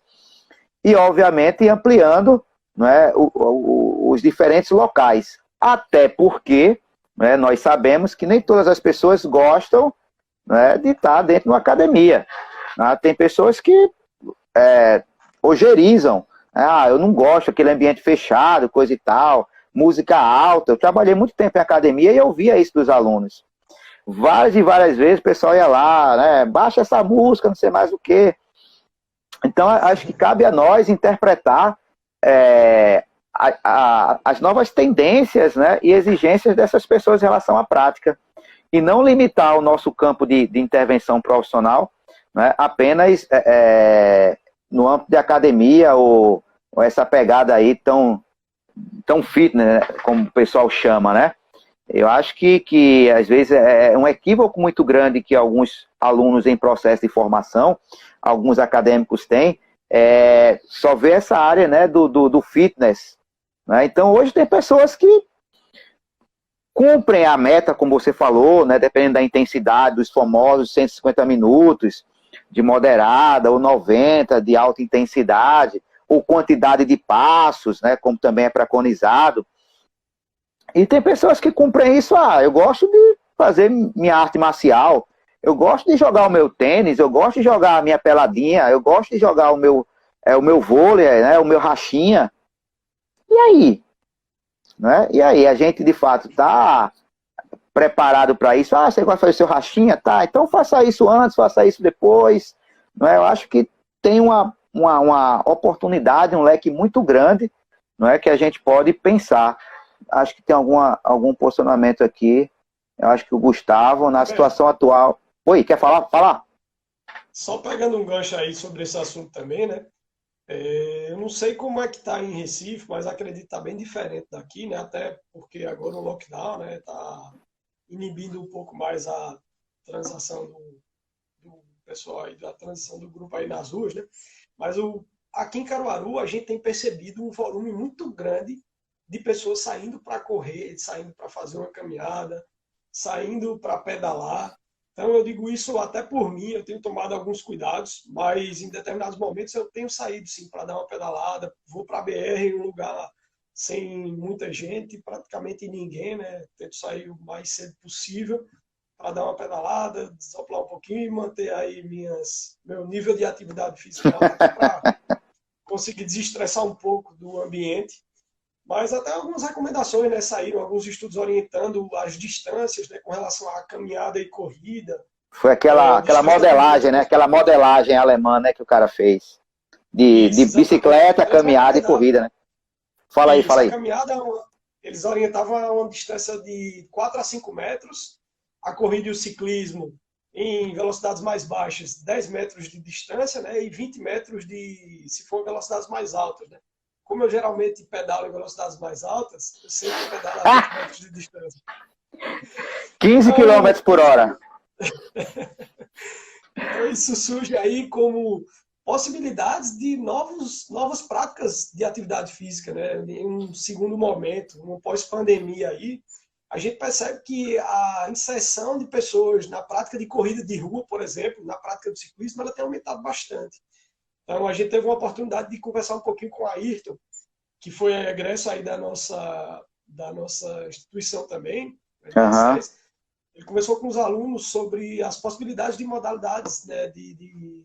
e, obviamente, ampliando, né, os diferentes locais. Até porque, né, nós sabemos que nem todas as pessoas gostam, né, de estar dentro de uma academia. Tem pessoas que ojeirizam. Ah, eu não gosto daquele ambiente fechado, coisa e tal, música alta. Eu trabalhei muito tempo em academia e eu via isso dos alunos. Várias e várias vezes o pessoal ia lá, né? Baixa essa música, não sei mais o quê. Então, acho que cabe a nós interpretar as novas tendências, né, e exigências dessas pessoas em relação à prática. E não limitar o nosso campo de intervenção profissional, né, apenas no âmbito de academia ou essa pegada aí tão fitness, né, como o pessoal chama, né? Eu acho que às vezes é um equívoco muito grande que alguns alunos em processo de formação, alguns acadêmicos têm, só vê essa área, né, do fitness. Né? Então, hoje tem pessoas que cumprem a meta, como você falou, né, dependendo da intensidade, dos famosos 150 minutos, de moderada, ou 90, de alta intensidade, ou quantidade de passos, né, como também é preconizado. E tem pessoas que cumprem isso. Eu gosto de fazer minha arte marcial, eu gosto de jogar o meu tênis, eu gosto de jogar a minha peladinha, eu gosto de jogar o meu vôlei, né, o meu rachinha. E aí? Né? E aí, a gente de fato está preparado para isso? Você gosta de fazer seu rachinha? Tá, então faça isso antes, faça isso depois. Não é? Eu acho que tem uma oportunidade, um leque muito grande, não é, que a gente pode pensar. Acho que tem algum posicionamento aqui. Eu acho que o Gustavo, na situação atual... Oi, quer falar? Falar? Só pegando um gancho aí sobre esse assunto também, né? Eu não sei como é que está em Recife, mas acredito que está bem diferente daqui, né? Até porque agora o lockdown, né, está inibindo um pouco mais a transação do pessoal aí, da transição do grupo aí nas ruas, né? Mas aqui em Caruaru a gente tem percebido um volume muito grande de pessoas saindo para correr, saindo para fazer uma caminhada, saindo para pedalar. Então eu digo isso até por mim, eu tenho tomado alguns cuidados, mas em determinados momentos eu tenho saído sim para dar uma pedalada, vou para a BR em um lugar sem muita gente, praticamente ninguém, né? Tento sair o mais cedo possível para dar uma pedalada, desoplar um pouquinho e manter aí meu nível de atividade física alto, até para conseguir desestressar um pouco do ambiente. Mas até algumas recomendações, né, saíram, alguns estudos orientando as distâncias, né, com relação à caminhada e corrida. Foi aquela modelagem, né? Aquela modelagem alemã, né, que o cara fez. De bicicleta, caminhada e corrida, né? Fala aí. A caminhada, eles orientavam a uma distância de 4 a 5 metros, a corrida e o ciclismo em velocidades mais baixas, 10 metros de distância, né, e 20 metros se for velocidades mais altas, né? Como eu geralmente pedalo em velocidades mais altas, eu sempre pedalo a 20 metros de distância. 15 km por hora. Então, isso surge aí como possibilidades de novas práticas de atividade física, né? Em um segundo momento, um pós-pandemia aí, a gente percebe que a inserção de pessoas na prática de corrida de rua, por exemplo, na prática do ciclismo, ela tem aumentado bastante. Então, a gente teve uma oportunidade de conversar um pouquinho com a Ayrton, que foi egresso aí da nossa instituição também, né, Ele conversou com os alunos sobre as possibilidades de modalidades, né, de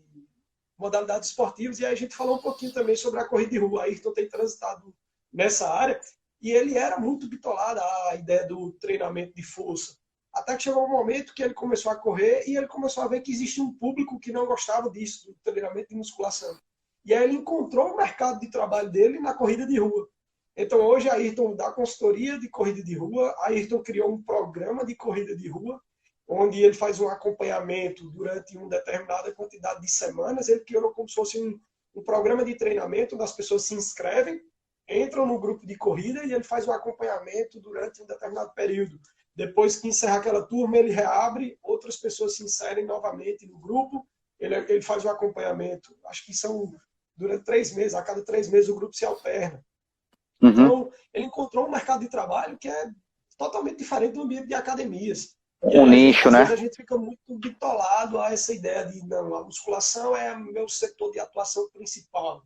modalidades esportivas, e aí a gente falou um pouquinho também sobre a corrida de rua. A Ayrton tem transitado nessa área, e ele era muito bitolado à ideia do treinamento de força. Até que chegou um momento que ele começou a correr e ele começou a ver que existe um público que não gostava disso, do treinamento de musculação. E aí ele encontrou o mercado de trabalho dele na corrida de rua. Então hoje a Ayrton dá consultoria de corrida de rua, a Ayrton criou um programa de corrida de rua, onde ele faz um acompanhamento durante uma determinada quantidade de semanas. Ele criou como se fosse um programa de treinamento, onde as pessoas se inscrevem, entram no grupo de corrida e ele faz um acompanhamento durante um determinado período. Depois que encerra aquela turma, ele reabre, outras pessoas se inserem novamente no grupo, ele faz o acompanhamento. Acho que são durante 3 meses, a cada 3 meses o grupo se alterna. Então, ele encontrou um mercado de trabalho que é totalmente diferente do ambiente de academias. Nicho, às né? vezes a gente fica muito bitolado a essa ideia de, não, a musculação é meu setor de atuação principal.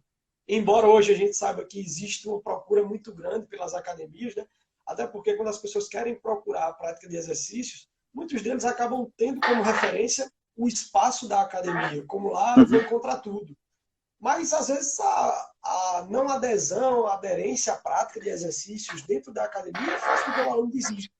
Embora hoje a gente saiba que existe uma procura muito grande pelas academias, né? Até porque quando as pessoas querem procurar a prática de exercícios, muitos deles acabam tendo como referência o espaço da academia, como lá eu vou encontrar tudo. Mas, às vezes, a não adesão, a aderência à prática de exercícios dentro da academia faz com que o aluno desista.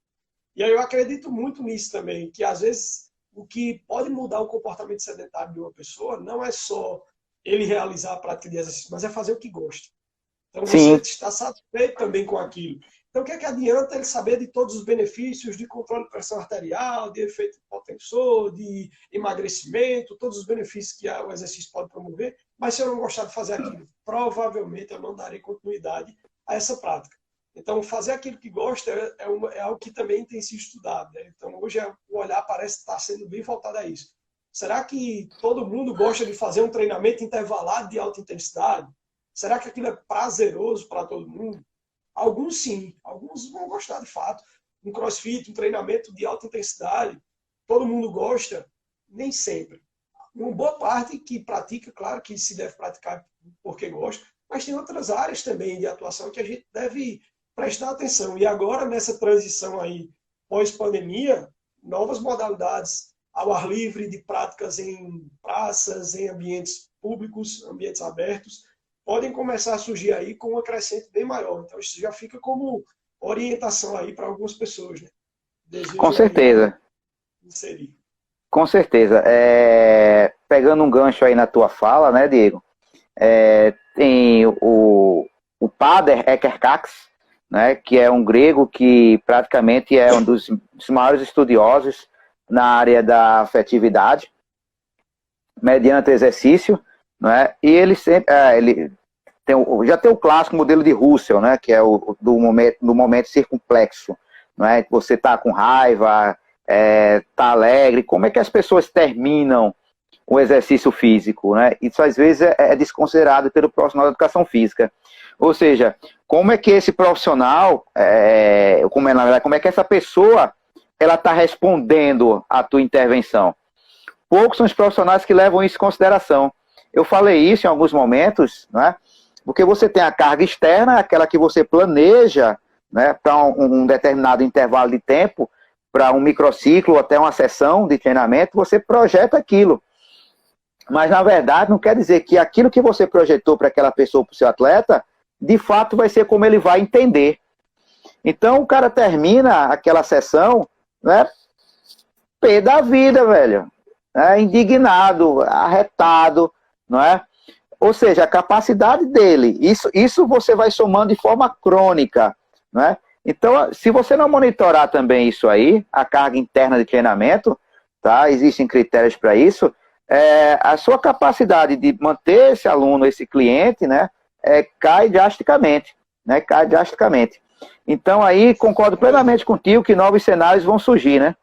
E aí eu acredito muito nisso também, que, às vezes, o que pode mudar o comportamento sedentário de uma pessoa não é só ele realizar a prática de exercício, mas é fazer o que gosta. Então, você Sim, está satisfeito também com aquilo. Então, o que é que adianta ele saber de todos os benefícios de controle de pressão arterial, de efeito hipotensor, de emagrecimento, todos os benefícios que o exercício pode promover, mas se eu não gostar de fazer aquilo, provavelmente eu não darei continuidade a essa prática. Então, fazer aquilo que gosta é algo que também tem sido estudado, né? Então, hoje o olhar parece estar sendo bem voltado a isso. Será que todo mundo gosta de fazer um treinamento intervalado de alta intensidade? Será que aquilo é prazeroso para todo mundo? Alguns sim, alguns vão gostar de fato. Um crossfit, um treinamento de alta intensidade, todo mundo gosta? Nem sempre. Uma boa parte que pratica, claro que se deve praticar porque gosta, mas tem outras áreas também de atuação que a gente deve prestar atenção. E agora, nessa transição aí, pós-pandemia, novas modalidades ao ar livre, de práticas em praças, em ambientes públicos, ambientes abertos, podem começar a surgir aí com uma crescente bem maior. Então, isso já fica como orientação aí para algumas pessoas, né? com Desejam aí certeza. inserir. Com certeza. Pegando um gancho aí na tua fala, né, Diego? Tem o Pater Eckercax, né, que é um grego que praticamente é um dos maiores estudiosos na área da afetividade, mediante exercício, né, e ele sempre já tem o clássico modelo de Russell, né, que é o do momento circunflexo, né, que você está com raiva, tá alegre, como é que as pessoas terminam o exercício físico, né? Isso às vezes é desconsiderado pelo profissional da educação física. Ou seja, como é que esse profissional, como é que essa pessoa ela está respondendo à tua intervenção? Poucos são os profissionais que levam isso em consideração. Eu falei isso em alguns momentos, né? Porque você tem a carga externa, aquela que você planeja, né, para um determinado intervalo de tempo, para um microciclo, até uma sessão de treinamento, você projeta aquilo. Mas, na verdade, não quer dizer que aquilo que você projetou para aquela pessoa, para o seu atleta, de fato vai ser como ele vai entender. Então, o cara termina aquela sessão, né, pé da vida, velho. Indignado, arretado, não é? Ou seja, a capacidade dele, isso você vai somando de forma crônica, não é? Então, se você não monitorar também isso aí, a carga interna de treinamento, tá? Existem critérios para isso, a sua capacidade de manter esse aluno, esse cliente, né, cai drasticamente, né? Cai drasticamente. Então, aí, concordo plenamente contigo que novos cenários vão surgir, né?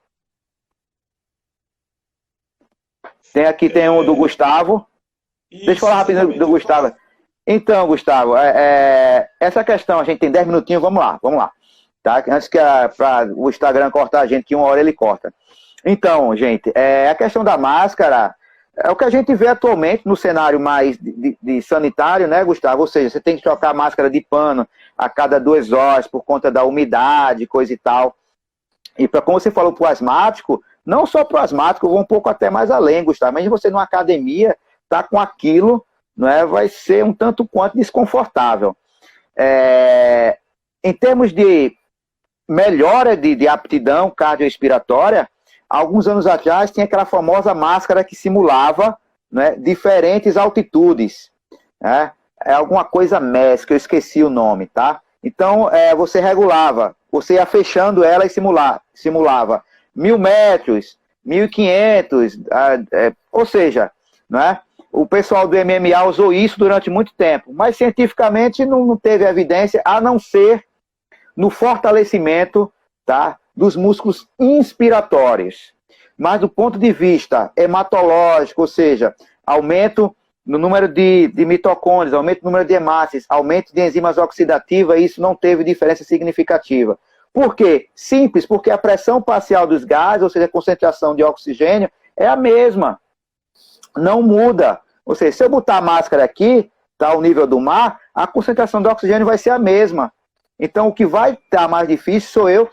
Tem um do Gustavo. Isso, Deixa eu falar rapidinho do Gustavo. Então, Gustavo, essa questão, a gente tem 10 minutinhos, vamos lá. Tá? Antes que o Instagram cortar a gente, que uma hora ele corta. Então, gente, a questão da máscara é o que a gente vê atualmente no cenário mais de sanitário, né, Gustavo? Ou seja, você tem que trocar a máscara de pano a cada 2 horas por conta da umidade, coisa e tal. E como você falou para o asmático, não só para o asmático, eu vou um pouco até mais além, Gustavo. Mas você numa academia tá com aquilo, não é? Vai ser um tanto quanto desconfortável. Em termos de melhora de aptidão cardiorrespiratória, alguns anos atrás tinha aquela famosa máscara que simulava, né, diferentes altitudes. Né? É alguma coisa MES, que eu esqueci o nome, tá? Então, você regulava, você ia fechando ela e simulava 1.000 metros, 1.500, ou seja, né? O pessoal do MMA usou isso durante muito tempo, mas cientificamente não teve evidência, a não ser no fortalecimento, tá, dos músculos inspiratórios. Mas do ponto de vista hematológico, ou seja, aumento no número de mitocôndrias, aumento no número de hemácias, aumento de enzimas oxidativas, isso não teve diferença significativa. Por quê? Simples, porque a pressão parcial dos gases, ou seja, a concentração de oxigênio, é a mesma. Não muda. Ou seja, se eu botar a máscara aqui, tá, ao nível do mar, a concentração de oxigênio vai ser a mesma. Então, o que vai estar mais difícil sou eu,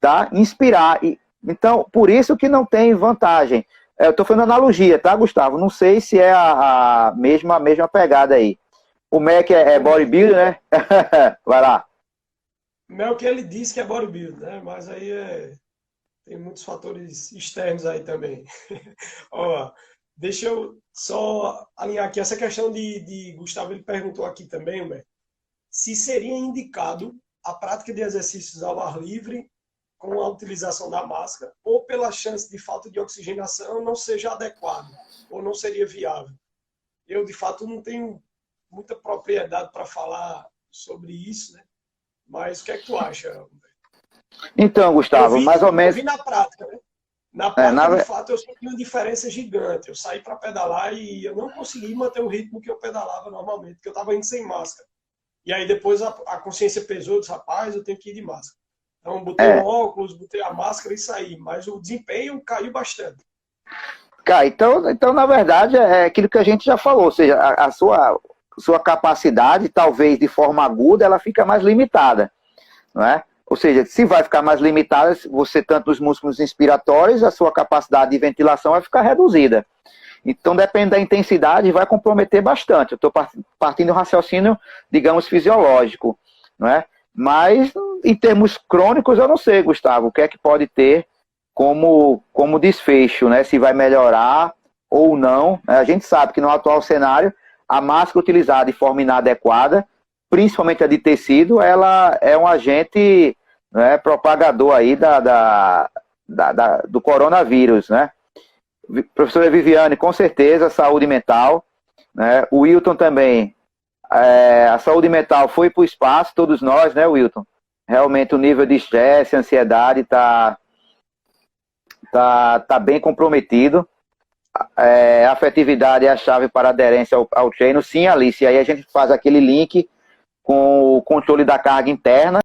tá, inspirar. Então, por isso que não tem vantagem. Eu estou fazendo analogia, tá, Gustavo? Não sei se é a mesma pegada aí. O Mac é bodybuilder, né? Vai lá. Não é o que ele disse que é bodybuilder, né? Mas aí tem muitos fatores externos aí também. Ó, deixa eu só alinhar aqui essa questão de Gustavo, ele perguntou aqui também, Humberto, se seria indicado a prática de exercícios ao ar livre com a utilização da máscara, ou pela chance de falta de oxigenação não seja adequado, ou não seria viável. Eu, de fato, não tenho muita propriedade para falar sobre isso, né? Mas o que é que tu acha, Humberto? Então, Gustavo, mais ou menos. Eu vi na prática, né? Na prática, de fato, eu senti uma diferença gigante. Eu saí para pedalar e eu não consegui manter o ritmo que eu pedalava normalmente, porque eu estava indo sem máscara. E aí depois a consciência pesou, eu disse, rapaz, eu tenho que ir de máscara. Então, botei o óculos, botei a máscara e saí. Mas o desempenho caiu bastante. Cara, então, na verdade, é aquilo que a gente já falou. Ou seja, a sua capacidade, talvez de forma aguda, ela fica mais limitada. Não é? Ou seja, se vai ficar mais limitada, você tanto os músculos inspiratórios, a sua capacidade de ventilação vai ficar reduzida. Então, depende da intensidade, vai comprometer bastante. Eu estou partindo do raciocínio, digamos, fisiológico, não é? Mas, em termos crônicos, eu não sei, Gustavo, o que é que pode ter como desfecho, né? Se vai melhorar ou não. A gente sabe que no atual cenário, a máscara utilizada de forma inadequada, principalmente a de tecido, ela é um agente, né, propagador aí do coronavírus, né? Professora Viviane, com certeza, saúde mental, né? O Wilton também, a saúde mental foi para o espaço, todos nós, né, Wilton? Realmente o nível de estresse, ansiedade tá bem comprometido. A afetividade é a chave para a aderência ao treino. Sim, Alice, aí a gente faz aquele link com o controle da carga interna,